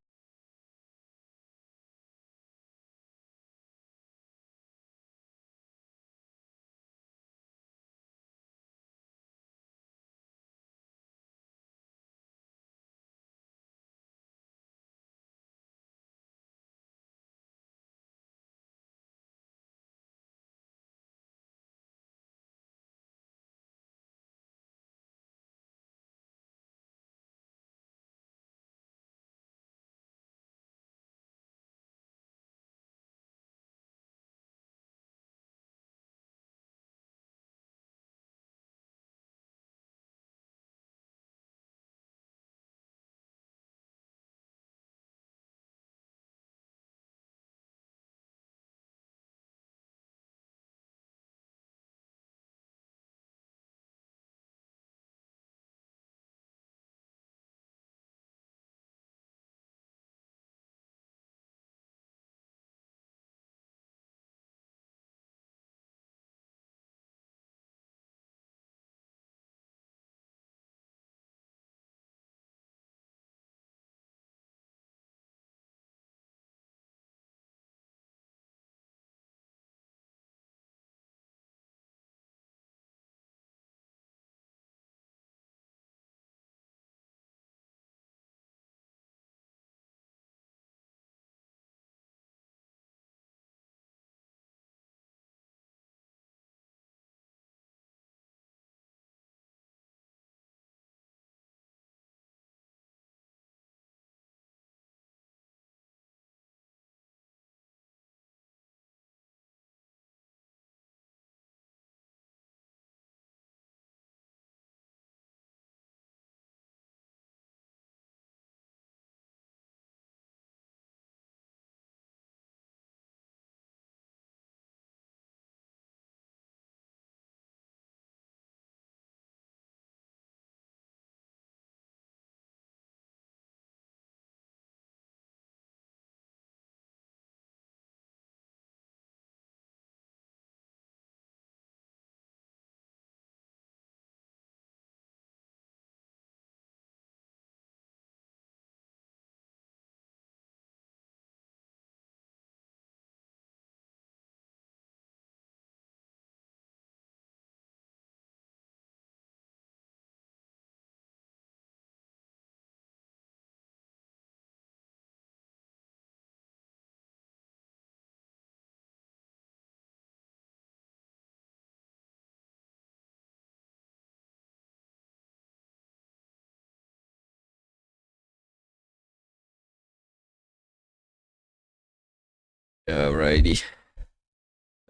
Alrighty.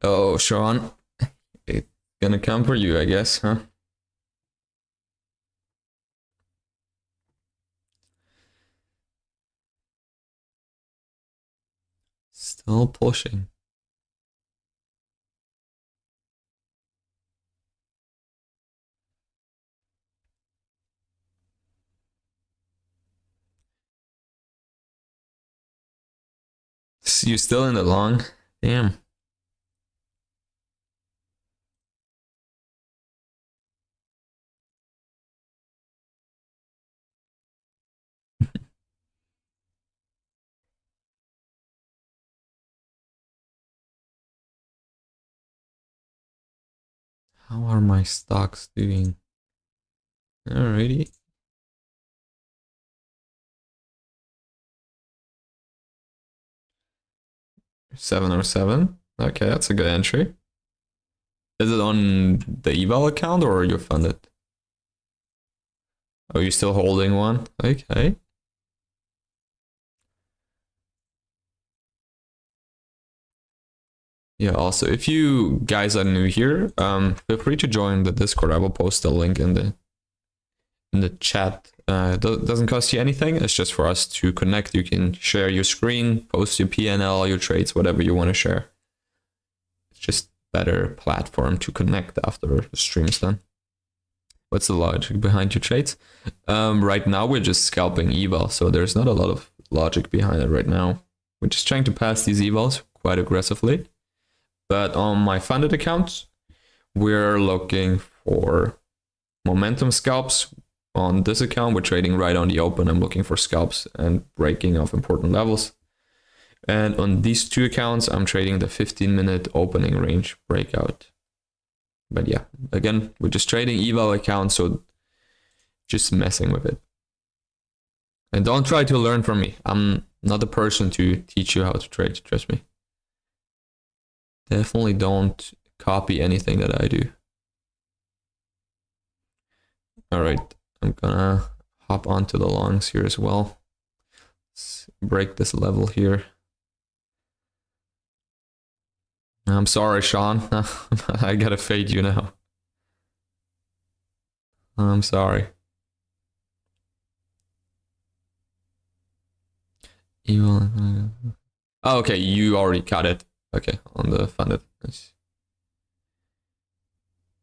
Oh, Sean, it's gonna come for you, I guess, huh? Still pushing. You still in the long? Damn. How are my stocks doing? Alrighty. 707. Okay, that's a good entry. Is it on the eval account or you funded? Oh, you're still holding one? Okay. Yeah, also, if you guys are new here, feel free to join the Discord. I will post a link in the chat. It doesn't cost you anything. It's just for us to connect. You can share your screen, post your PNL, your trades, whatever you want to share. It's just better platform to connect after the stream's done. What's the logic behind your trades? Right now we're just scalping eval, so there's not a lot of logic behind it right now. We're just trying to pass these evals quite aggressively. But on my funded accounts, we're looking for momentum scalps. On this account, we're trading right on the open. I'm looking for scalps and breaking of important levels. And on these two accounts, I'm trading the 15-minute opening range breakout. But yeah, again, we're just trading eval accounts, so just messing with it. And don't try to learn from me. I'm not the person to teach you how to trade, trust me. Definitely don't copy anything that I do. All right, I'm gonna hop onto the longs here as well. Let's break this level here. I'm sorry, Sean. I gotta fade you now. I'm sorry. Oh, okay, you already got it. Okay, on the funded. Nice.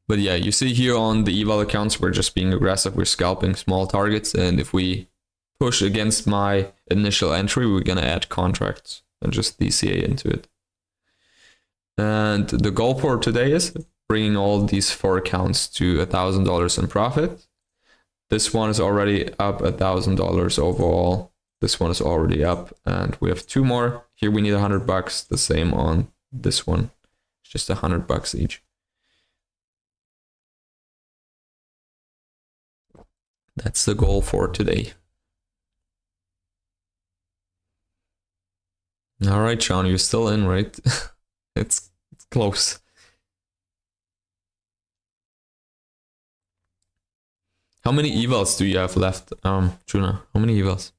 But yeah, you see here on the eval accounts, we're just being aggressive. We're scalping small targets. And if we push against my initial entry, we're gonna add contracts and just DCA into it. And the goal for today is bringing all these 4 accounts to $1,000 in profit. This one is already up $1,000 overall. This one is already up, and we have 2 more. Here we need $100. The same on this one. It's just $100 each. That's the goal for today. All right, Sean, you're still in, right? It's close. How many evals do you have left, Juna? How many evals?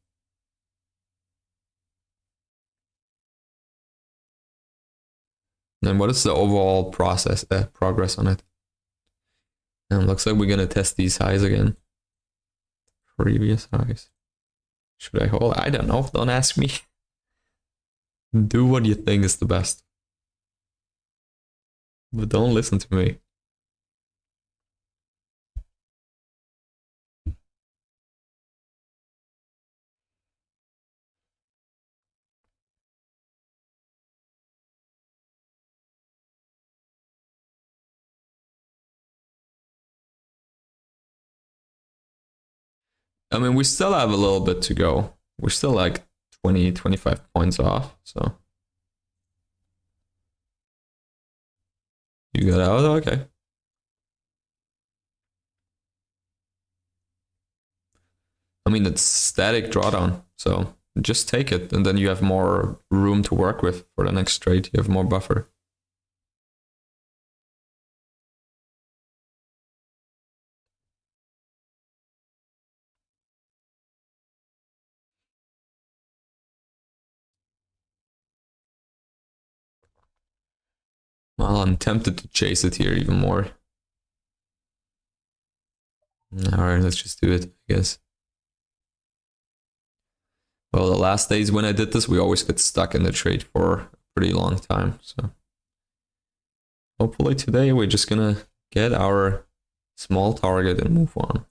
And what is the overall progress on it? And looks like we're gonna test these highs again. Previous highs. Should I hold? I don't know. Don't ask me. Do what you think is the best. But don't listen to me. I mean, we still have a little bit to go. We're still like 20, 25 points off, so. You got out? Okay. I mean, it's static drawdown, so just take it, and then you have more room to work with for the next trade. You have more buffer. Well, I'm tempted to chase it here even more. All right, let's just do it, I guess. Well, the last days when I did this, we always get stuck in the trade for a pretty long time. So hopefully today we're just gonna get our small target and move on.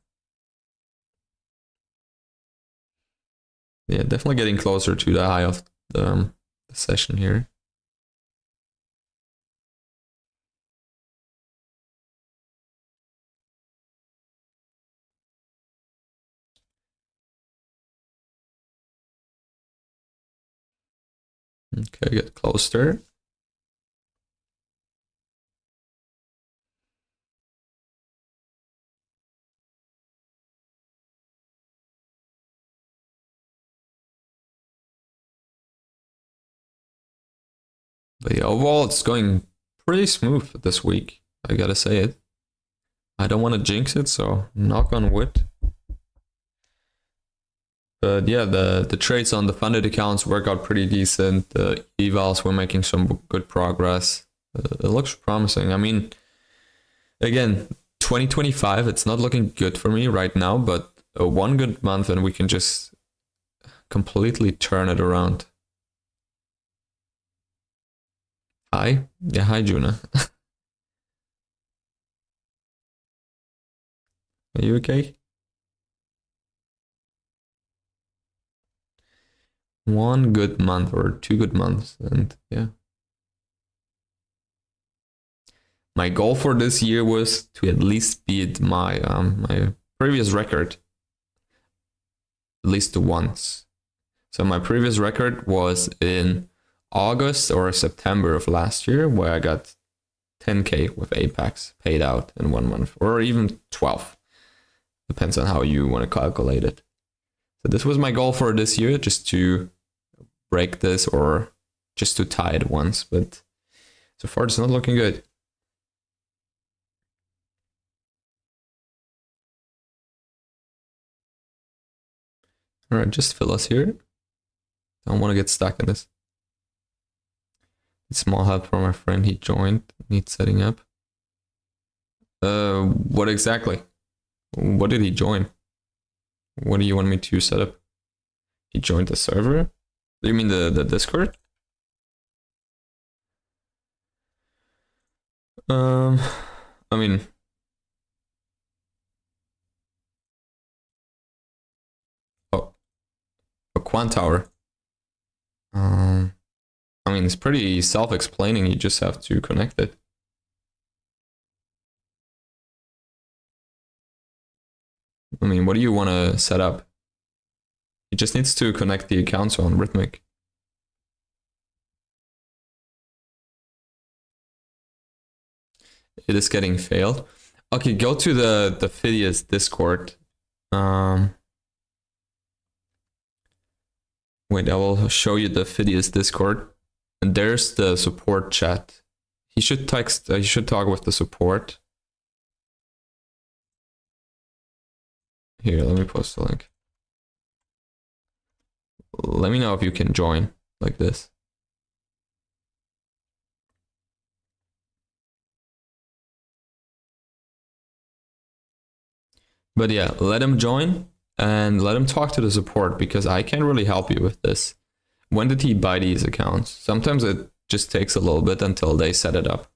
Yeah, definitely getting closer to the high of the session here. Okay, get closer. But yeah, overall, it's going pretty smooth this week. I gotta say it. I don't want to jinx it, so knock on wood. But yeah, the trades on the funded accounts work out pretty decent. The evals, we're making some good progress. It looks promising. I mean, again, 2025, it's not looking good for me right now, but one good month and we can just completely turn it around. Hi. Yeah, hi, Juna. Are you okay? One good month or 2 good months, and yeah. My goal for this year was to at least beat my my previous record at least once. So my previous record was in August or September of last year, where I got 10k with Apex paid out in 1 month, or even 12. Depends on how you want to calculate it. So this was my goal for this year, just to break this or just to tie it once, but so far it's not looking good. All right, just fill us here. Don't want to get stuck in this. Small help from my friend. He joined. Needs setting up. What exactly? What did he join? What do you want me to set up? He joined the server? Do you mean the Discord? I mean, oh, a quant tower. I mean, it's pretty self-explaining. You just have to connect it. I mean, what do you want to set up? It just needs to connect the accounts on Rhythmic. It is getting failed. Okay, go to the Phidias Discord. Wait, I will show you the Phidias Discord. And there's the support chat. He should text. He should talk with the support. Here, let me post the link. Let me know if you can join like this. But yeah, let him join and let him talk to the support, because I can't really help you with this. When did he buy these accounts? Sometimes it just takes a little bit until they set it up.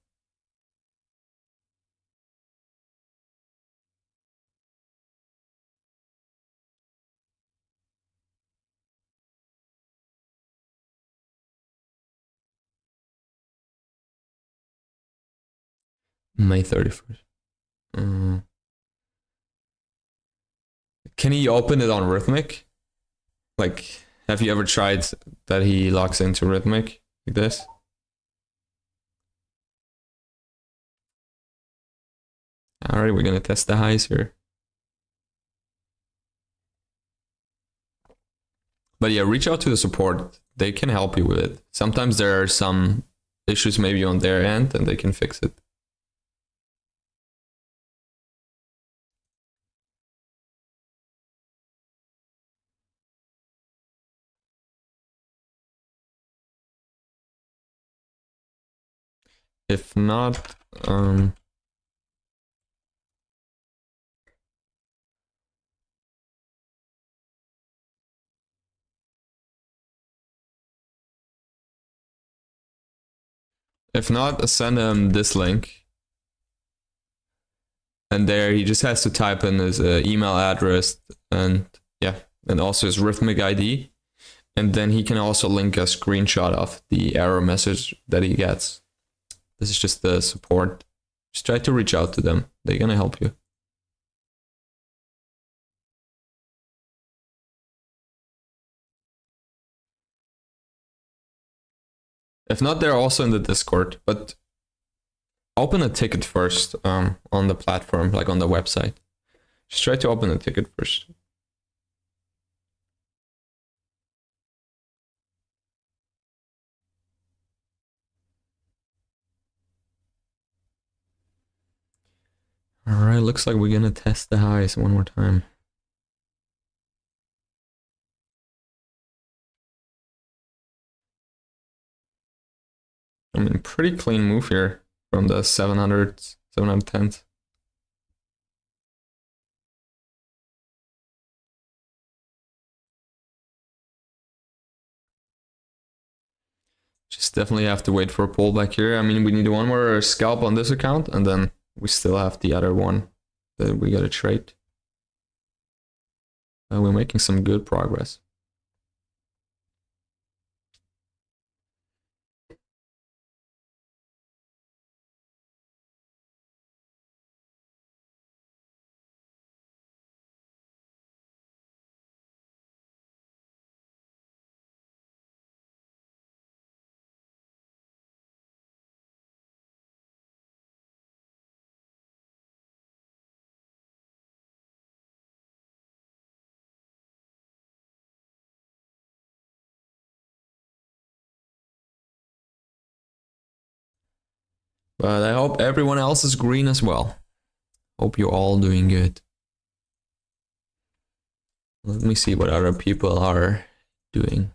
May 31st. Can he open it on Rhythmic? Like, have you ever tried that he logs into Rhythmic like this? All right, we're gonna test the highs here. But yeah, reach out to the support. They can help you with it. Sometimes there are some issues maybe on their end and they can fix it. If not, send him this link. And there he just has to type in his email address and yeah, and also his Rhythmic ID. And then he can also link a screenshot of the error message that he gets. This is just the support. Just try to reach out to them. They're gonna help you. If not, they're also in the Discord, but open a ticket first on the platform, like on the website. Just try to open a ticket first. All right, looks like we're gonna test the highs one more time. I mean, pretty clean move here from the 700s, 710s. Just definitely have to wait for a pullback here. I mean, we need one more scalp on this account, and then we still have the other one that we gotta trade. we're making some good progress. But I hope everyone else is green as well. Hope you're all doing good. Let me see what other people are doing.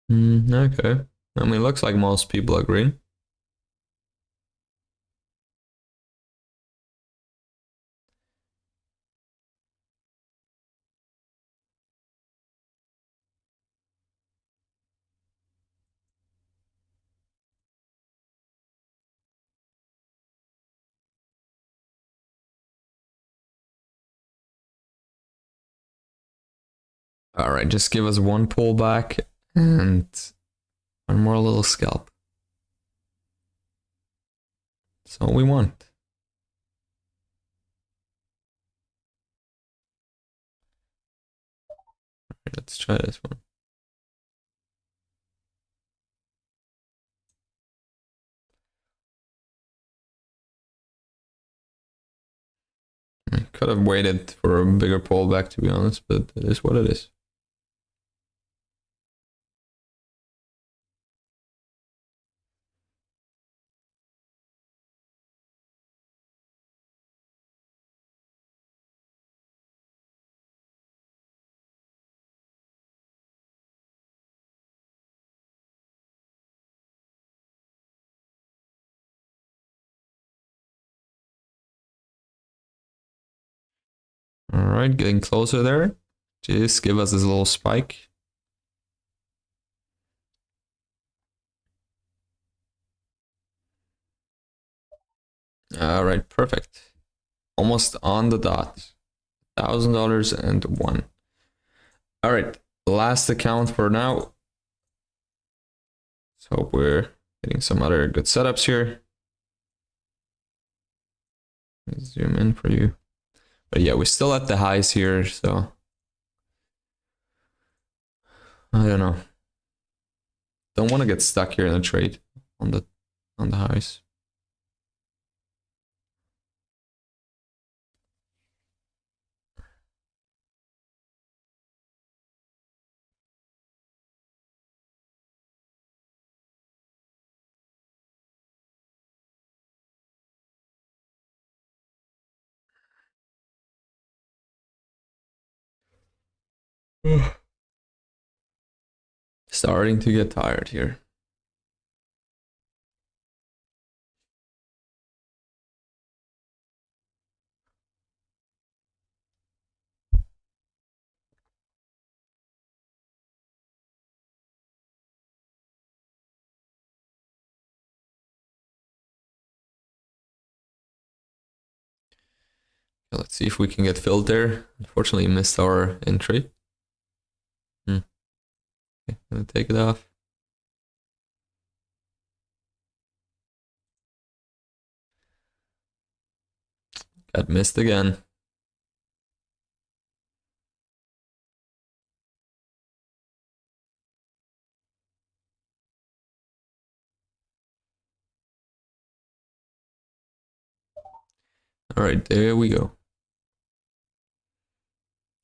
Okay. I mean, looks like most people are green. All right, just give us one pullback and one more little scalp. That's all we want. Let's try this one. I could have waited for a bigger pullback, to be honest, but it is what it is. All right, getting closer there. Just give us this little spike. All right, perfect. Almost on the dot. $1,000 and 1. All right, last account for now. Let's hope we're getting some other good setups here. Let's zoom in for you. But yeah, we're still at the highs here, so I don't know. Don't want to get stuck here in a trade on the highs. Starting to get tired here. Let's see if we can get filled there. Unfortunately, missed our entry. Okay, gonna take it off. Got missed again. All right, there we go.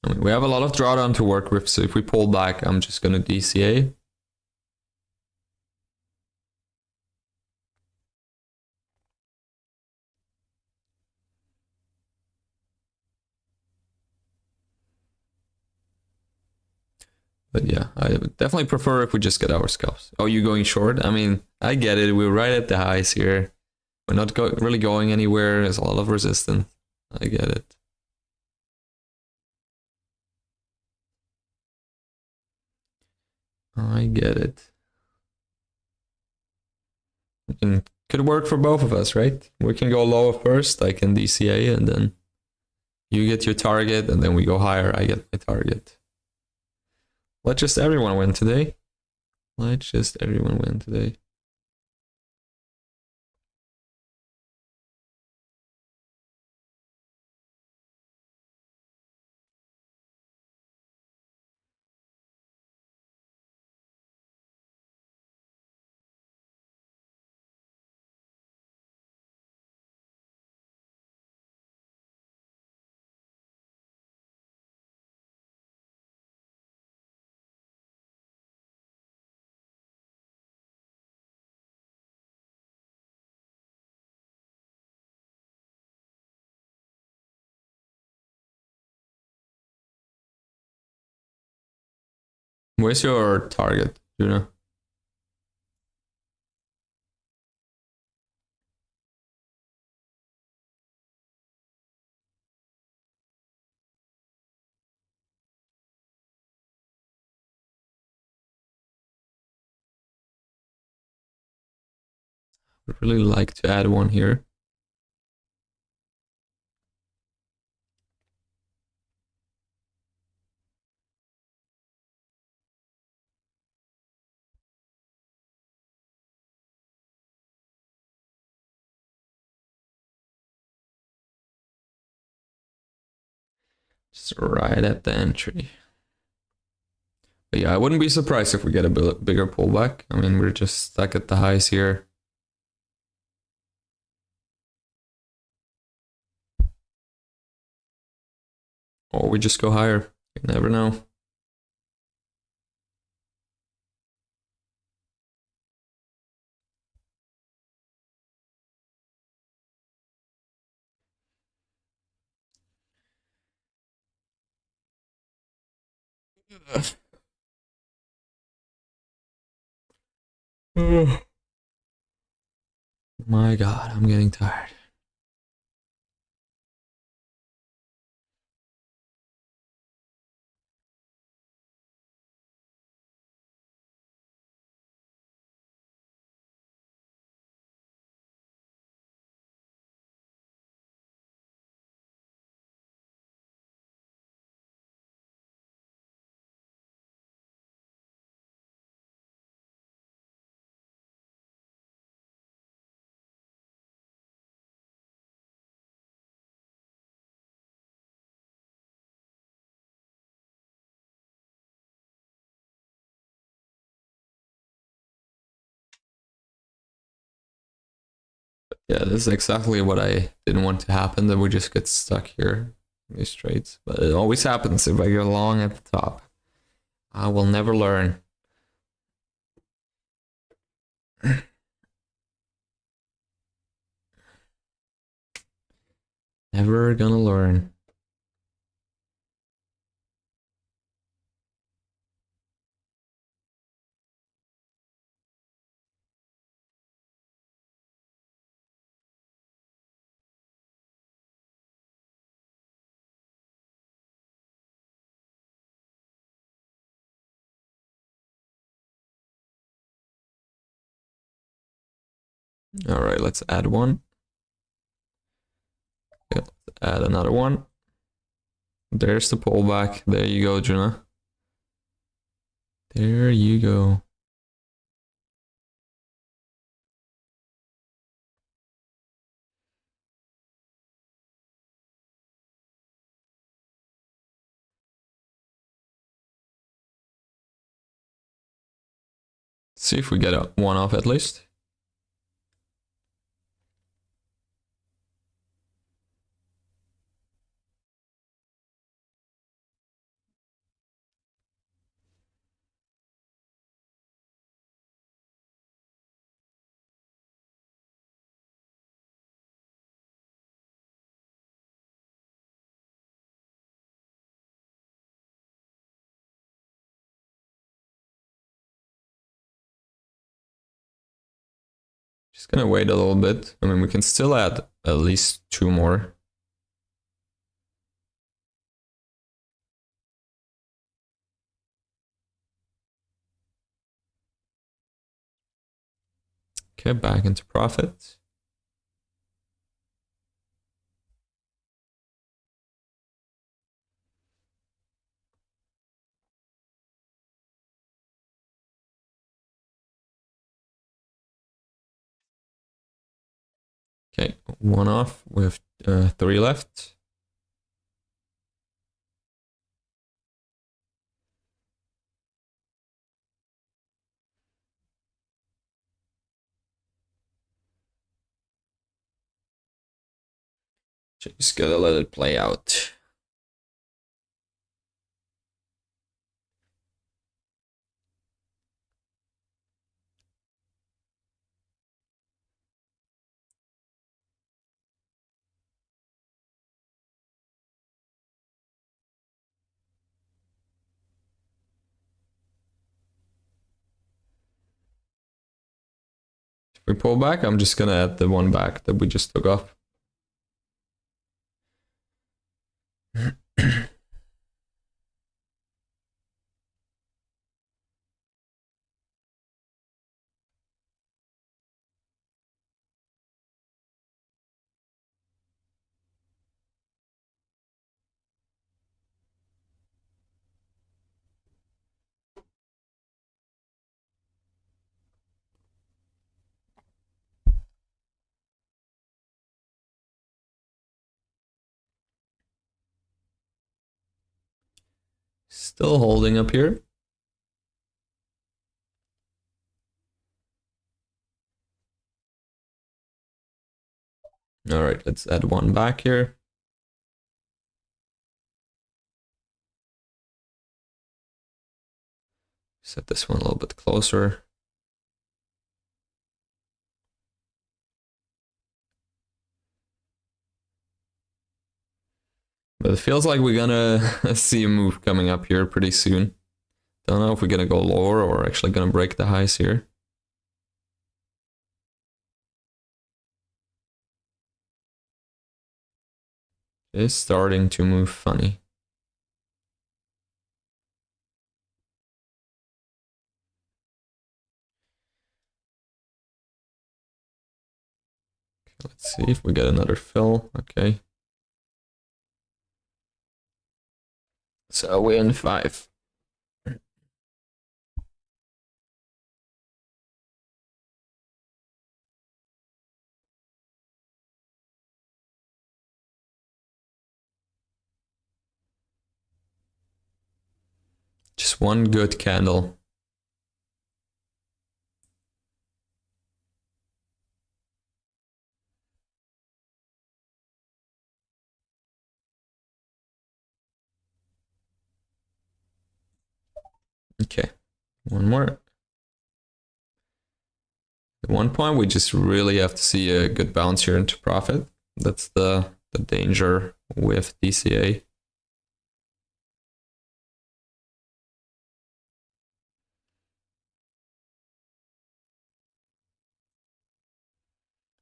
I mean, we have a lot of drawdown to work with, so if we pull back, I'm just gonna DCA. But yeah, I would definitely prefer if we just get our scalps. Oh, you going short? I mean, I get it. We're right at the highs here. We're not really going anywhere. There's a lot of resistance. I get it. I get it. Could work for both of us, right? We can go lower first, like in DCA, and then you get your target, and then we go higher. I get my target. Let just everyone win today. Let just everyone win today. Where's your target, Juno? I'd really like to add one here. Just right at the entry. But yeah, I wouldn't be surprised if we get a bigger pullback. I mean, we're just stuck at the highs here. Or we just go higher. You never know. My God, I'm getting tired. Yeah, this is exactly what I didn't want to happen, that we just get stuck here in these trades. But it always happens if I go long at the top. I will never learn. Never gonna learn. All right, let's add one. Yeah, let's add another one. There's the pullback. There you go, Juna. There you go. See if we get a one off at least. Just gonna wait a little bit. I mean, we can still add at least 2 more. Okay, back into profit. Okay, 1 off. We have 3 left. Just gotta let it play out. If we pull back, I'm just gonna add the 1 back that we just took off. Still holding up here. All right, let's add 1 back here. Set this one a little bit closer. But it feels like we're gonna see a move coming up here pretty soon. Don't know if we're gonna go lower or actually gonna break the highs here. It's starting to move funny. Okay, let's see if we get another fill. Okay. So we're in 5. Just 1 good candle. Okay, 1 more. At one point, we just really have to see a good bounce here into profit. That's the danger with DCA.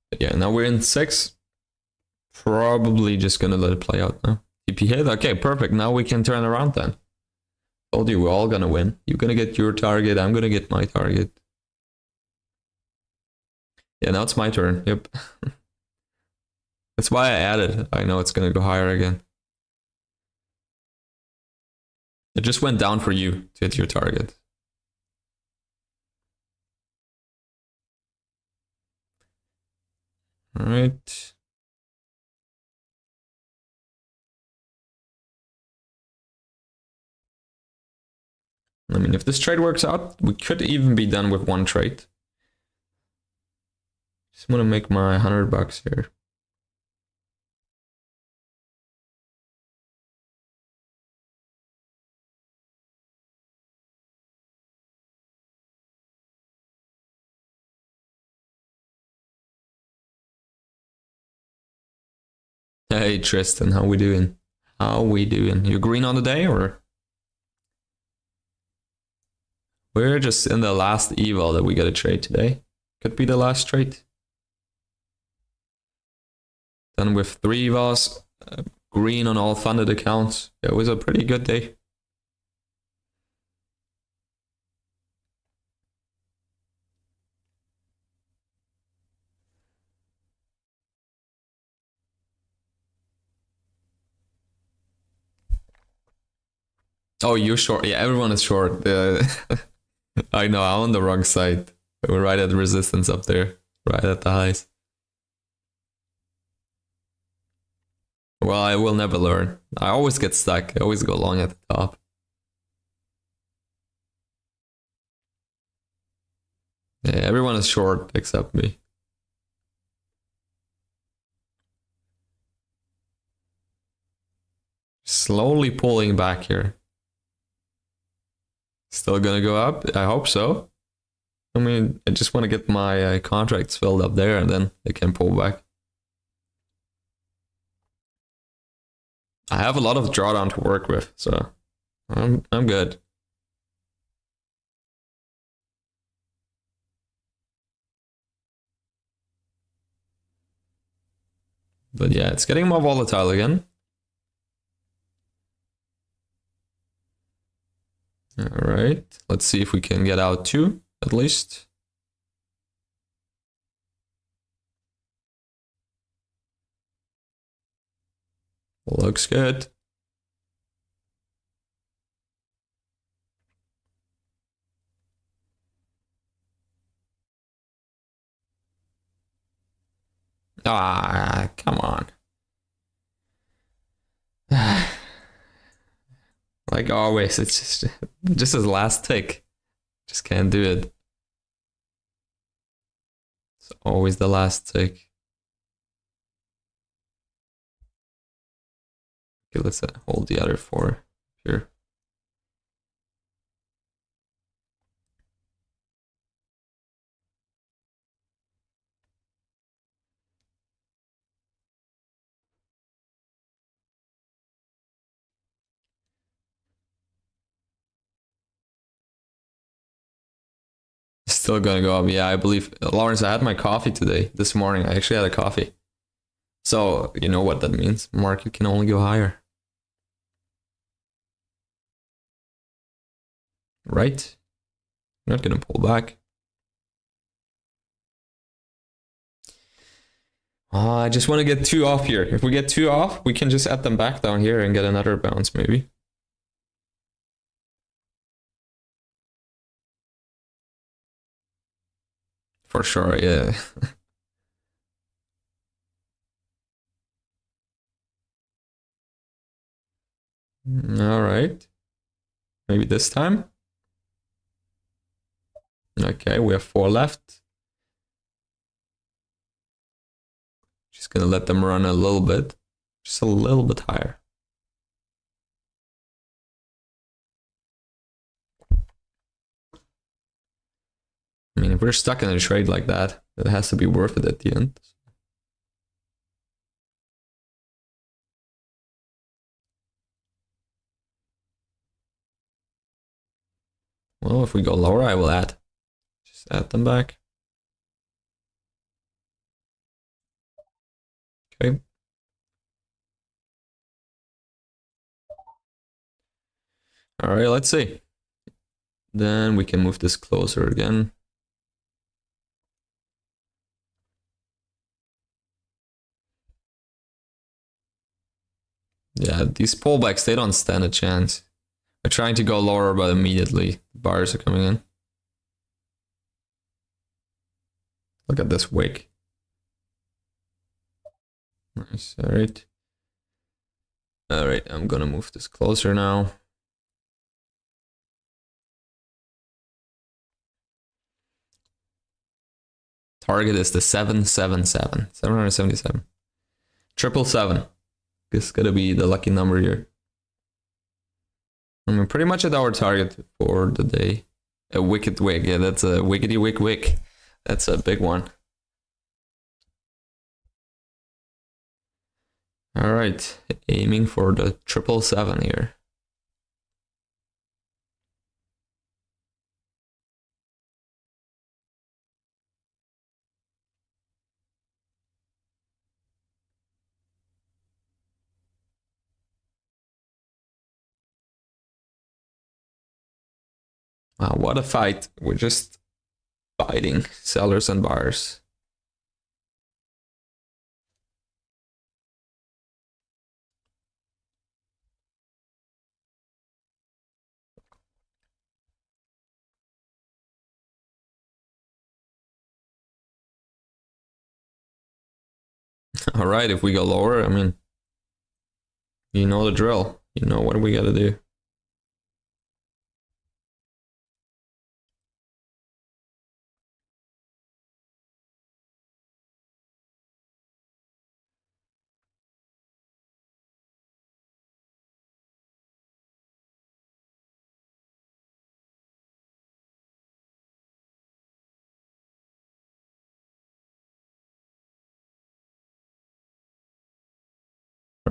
But yeah, now we're in 6. Probably just gonna let it play out now. TP hit. Okay, perfect. Now we can turn around then. Told you we're all gonna win. You're gonna get your target. I'm gonna get my target. Yeah, now it's my turn. Yep. That's why I added. I know it's gonna go higher again. It just went down for you to hit your target. All right. I mean, if this trade works out, we could even be done with 1 trade. Just want to make my $100 here. Hey Tristan, how we doing? How we doing? You green on the day or? We're just in the last eval that we got to trade today. Could be the last trade. Then with 3 VAS, green on all funded accounts. It was a pretty good day. Oh, you're short. Yeah, everyone is short. I know, I'm on the wrong side. We're right at the resistance up there, right at the highs. Well, I will never learn. I always get stuck. I always go long at the top. Yeah, everyone is short except me. Slowly pulling back here. Still gonna go up? I hope so. I mean, I just want to get my contracts filled up there and then I can pull back. I have a lot of drawdown to work with, so I'm good. But yeah, it's getting more volatile again. All right, let's see if we can get out 2 at least. Looks good. Ah, come on. Like always, it's just his last tick. Just can't do it. It's always the last tick. Okay, let's hold the other 4 here. Still gonna go up. Yeah, I believe. Lawrence, I had my coffee today. This morning, I actually had a coffee. So, you know what that means. Market can only go higher. Right? I'm not gonna pull back. I just want to get 2 off here. If we get 2 off, we can just add them back down here and get another bounce maybe. For sure, yeah. All right. Maybe this time. Okay, we have 4 left. Just gonna let them run a little bit. Just a little bit higher. I mean, if we're stuck in a trade like that, it has to be worth it at the end. Well, if we go lower, I will add. Just add them back. Okay. All right, let's see. Then we can move this closer again. Yeah, these pullbacks, they don't stand a chance. We're trying to go lower, but immediately buyers are coming in. Look at this wick. Nice, all right. All right, I'm gonna move this closer now. Target is the 777, 777. 777. This is gonna be the lucky number here. I mean, pretty much at our target for the day. A wicked wick, yeah, that's a wickety wick wick. That's a big one. All right, aiming for the 777 here. Wow, what a fight. We're just fighting sellers and buyers. All right, if we go lower, I mean, you know the drill. You know what we gotta do.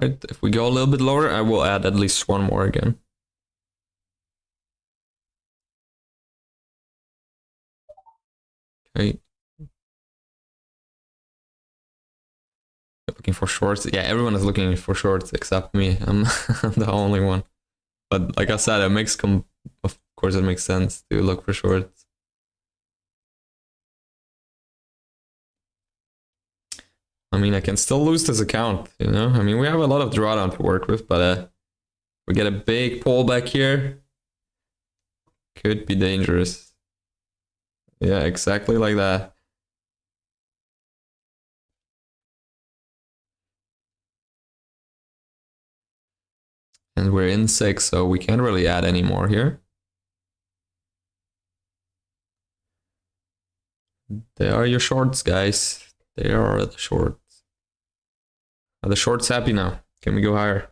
Right, if we go a little bit lower, I will add at least one more again. Okay. Looking for shorts. Yeah, everyone is looking for shorts except me. I'm the only one. But like I said, it makes of course it makes sense to look for shorts. I mean, I can still lose this account, you know? I mean, we have a lot of drawdown to work with, but we get a big pullback here. Could be dangerous. Yeah, exactly like that. And we're in 6, so we can't really add any more here. They are your shorts, guys. They are the shorts. Are the shorts happy now? Can we go higher?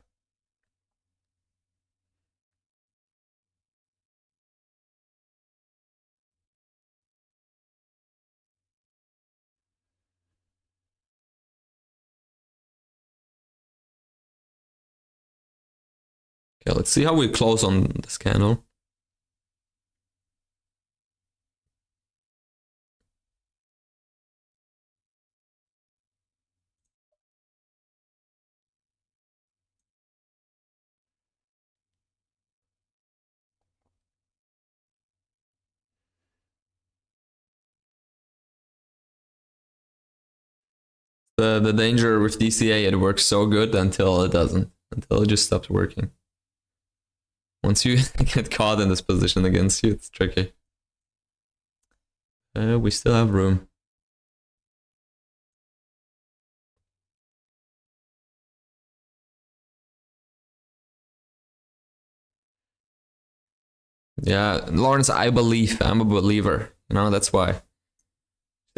Okay, let's see how we close on this candle. The danger with DCA, it works so good until it doesn't. Until it just stops working. Once you get caught in this position against you, it's tricky. We still have room. Yeah, Lawrence, I believe. I'm a believer. You know, that's why.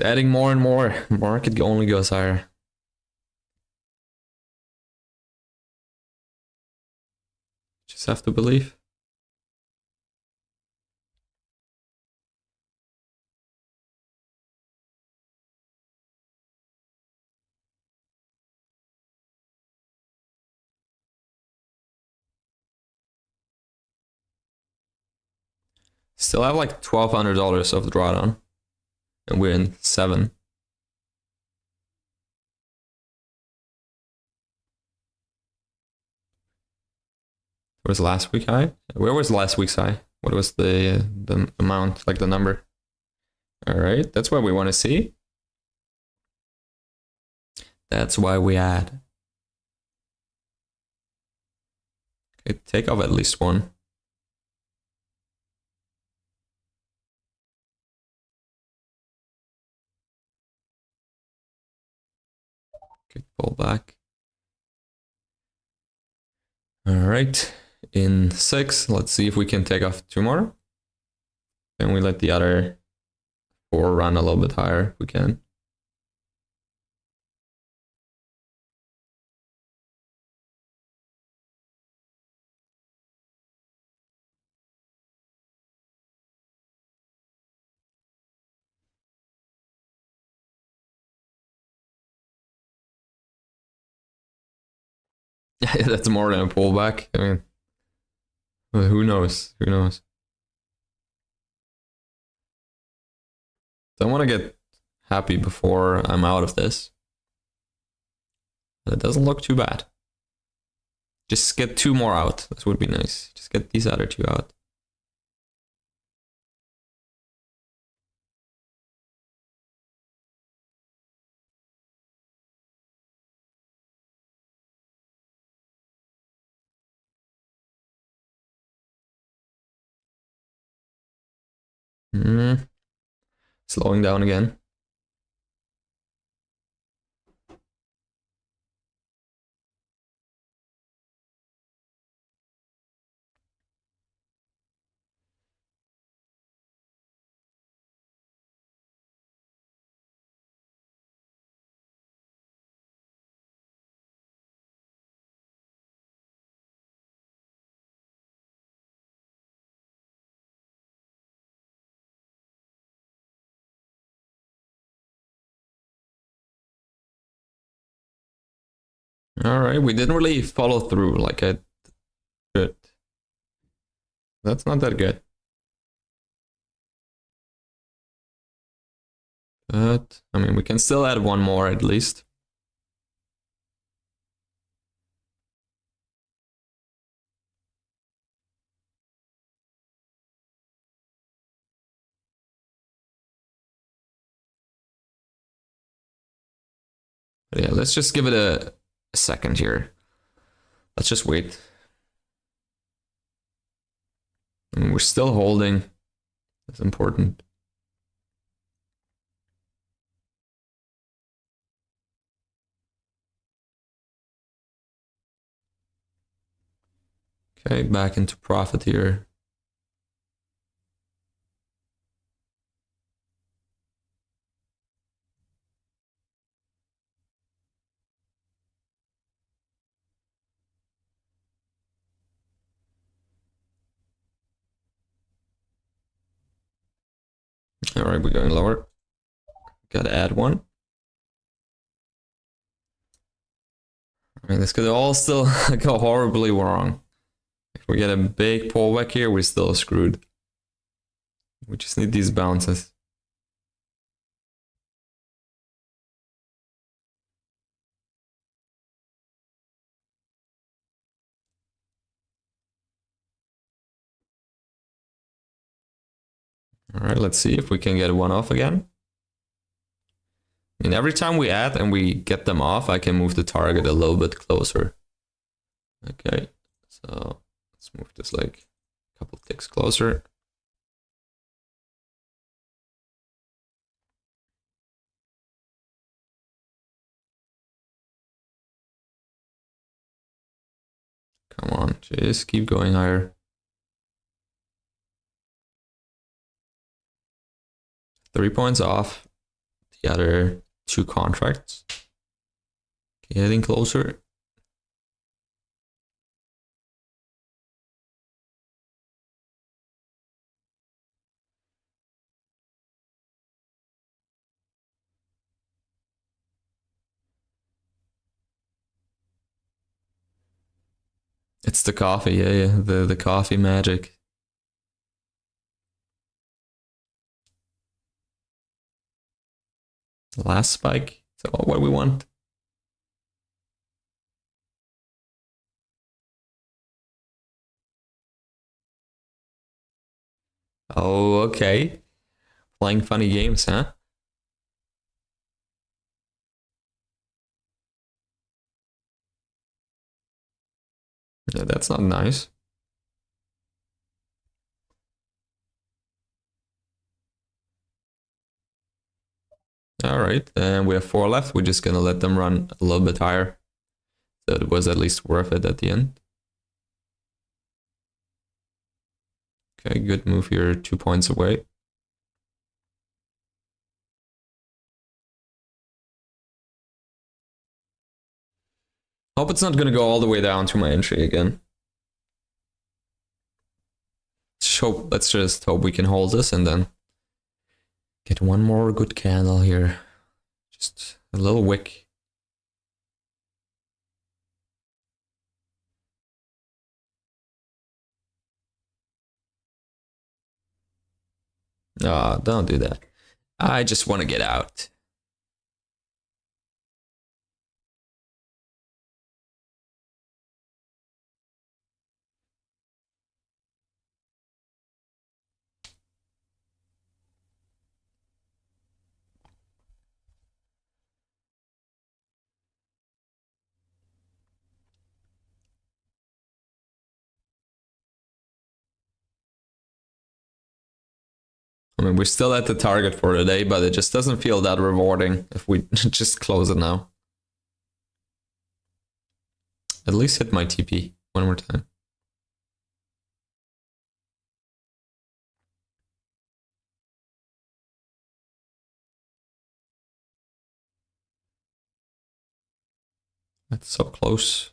Adding more and more, market only goes higher. Just have to believe. Still have like $1,200 of drawdown. And we're in 7. Where's last week high? Where was last week's high? What was the amount, like the number? All right, that's what we want to see. That's why we add. Okay, take off at least one. Okay, pull back. All right, in 6, let's see if we can take off 2 more. Then we let the other 4 run a little bit higher if we can. That's more than a pullback. I mean, who knows? Who knows? So I want to get happy before I'm out of this. It doesn't look too bad. Just get 2 more out. That would be nice. Just get these other 2 out. Slowing down again. All right, we didn't really follow through like I should. That's not that good. But, I mean, we can still add one more at least. But yeah, let's just give it a second here. Let's just wait. I mean, we're still holding. That's important. Okay, back into profit here. All right, we're going lower. Gotta add one. I mean, this could all still go horribly wrong. If we get a big pullback here, we're still screwed. We just need these bounces. All right, let's see if we can get one off again. And every time we add and we get them off, I can move the target a little bit closer. Okay, so let's move this like a couple ticks closer. Come on, just keep going higher. 3 points off the other 2 contracts. Getting closer. It's the coffee, yeah, the coffee magic. Last spike. So what we want. Oh, okay. Playing funny games, huh? Yeah, that's not nice. All right, and we have 4 left. We're just gonna let them run a little bit higher. So it was at least worth it at the end. Okay, good move here, 2 points away. Hope it's not gonna go all the way down to my entry again. Let's just hope we can hold this and then get one more good candle here. Just a little wick. Oh, don't do that. I just want to get out. I mean, we're still at the target for today, but it just doesn't feel that rewarding if we just close it now. At least hit my TP one more time. That's so close.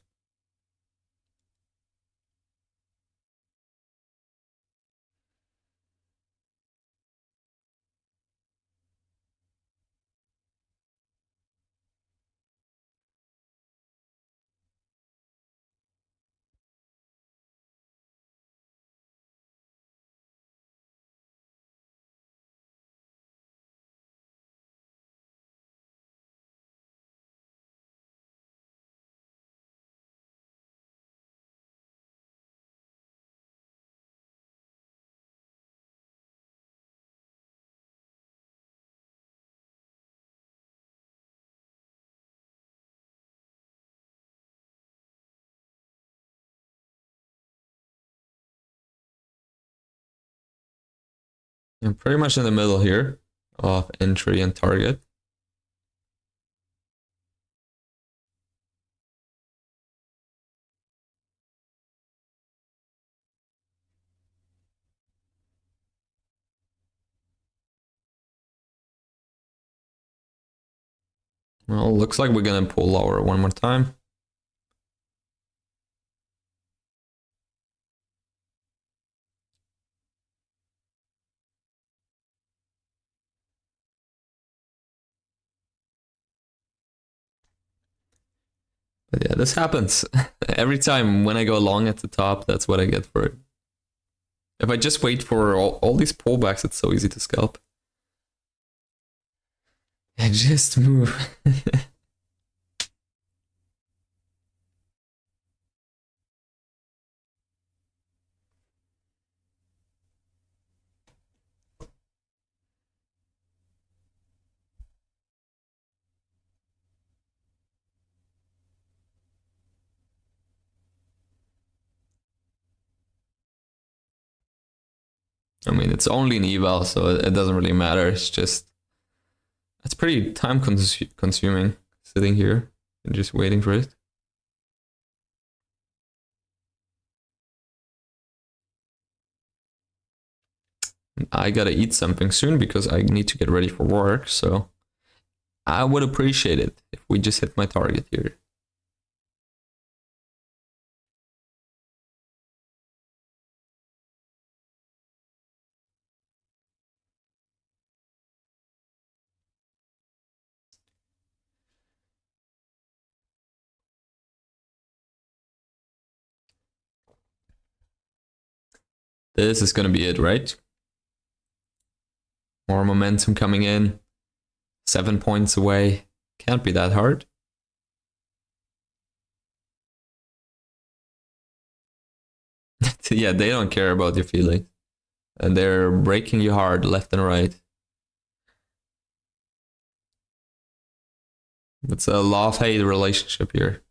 I'm pretty much in the middle here of entry and target. Well, looks like we're gonna pull lower one more time. But yeah, this happens. Every time when I go long at the top, that's what I get for it. If I just wait for all these pullbacks, it's so easy to scalp. And just move. I mean, it's only an eval, so it doesn't really matter. It's just, it's pretty time consuming sitting here and just waiting for it. I gotta eat something soon because I need to get ready for work, so I would appreciate it if we just hit my target here. This is gonna be it, right? More momentum coming in. 7 points away. Can't be that hard. Yeah, they don't care about your feelings. And they're breaking you hard left and right. It's a love-hate relationship here.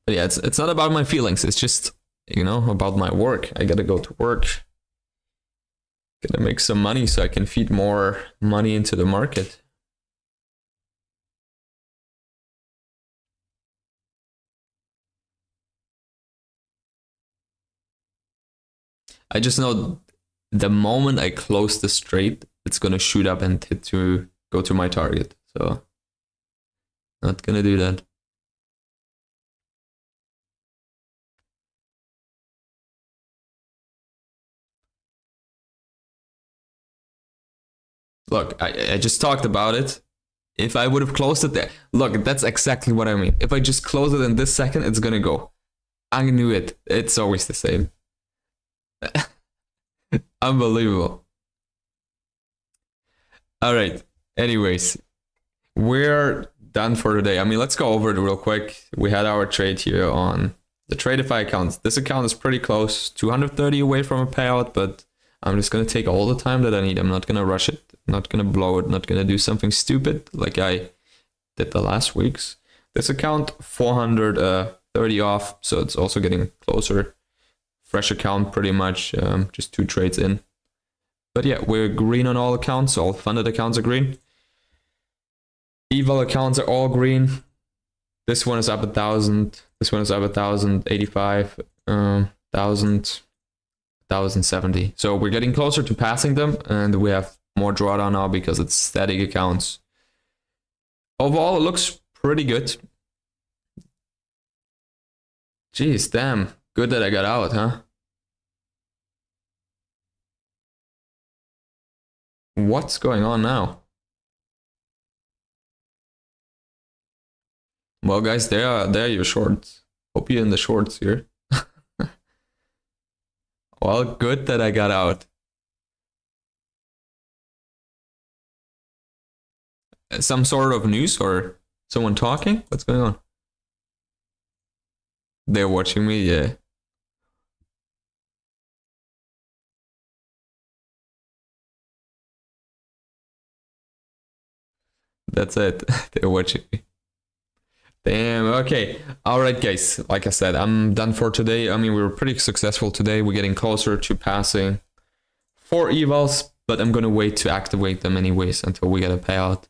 But yeah, it's not about my feelings. It's just, you know, about my work. I gotta go to work. Gotta make some money so I can feed more money into the market. I just know the moment I close the straight, it's gonna shoot up and go to my target. So not gonna do that. Look, I just talked about it. If I would have closed it there, look, that's exactly what I mean. If I just close it in this second, it's gonna go. I knew it. It's always the same. Unbelievable. All right. Anyways, we're done for today. I mean, let's go over it real quick. We had our trade here on the Tradeify account. This account is pretty close, 230 away from a payout, but I'm just going to take all the time that I need. I'm not going to rush it, not going to blow it, not going to do something stupid like I did the last week's. This account 430 off, so it's also getting closer. Fresh account pretty much, just 2 trades in. But yeah, we're green on all accounts. All funded accounts are green. Eval accounts are all green. This one is up 1,000. This one is up 1,085, 1,070. So we're getting closer to passing them, and we have more drawdown now because it's static accounts. Overall, it looks pretty good. Jeez, damn. Good that I got out, huh? What's going on now? Well, guys, there are your shorts. Hope you're in the shorts here. Well, good that I got out. Some sort of news or someone talking? What's going on? They're watching me, yeah. That's it. They're watching me. Damn, okay. Alright, guys. Like I said, I'm done for today. I mean, we were pretty successful today. We're getting closer to passing 4 evals, but I'm gonna wait to activate them anyways until we get a payout.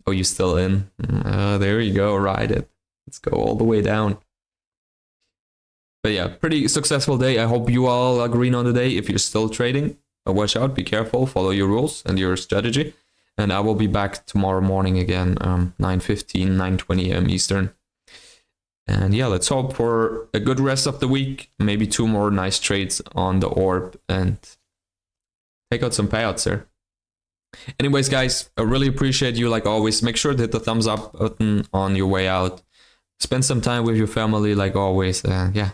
Oh, you still in? There you go. Ride it. Let's go all the way down. But yeah, pretty successful day. I hope you all are green on the day. If you're still trading, watch out, be careful, follow your rules and your strategy. And I will be back tomorrow morning again, 9:15, 9:20 a.m. Eastern. And yeah, let's hope for a good rest of the week. Maybe 2 more nice trades on the orb and take out some payouts there. Anyways, guys, I really appreciate you like always. Make sure to hit the thumbs up button on your way out. Spend some time with your family like always. Yeah,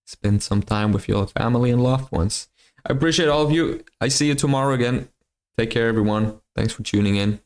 spend some time with your family and loved ones. I appreciate all of you. I see you tomorrow again. Take care, everyone. Thanks for tuning in.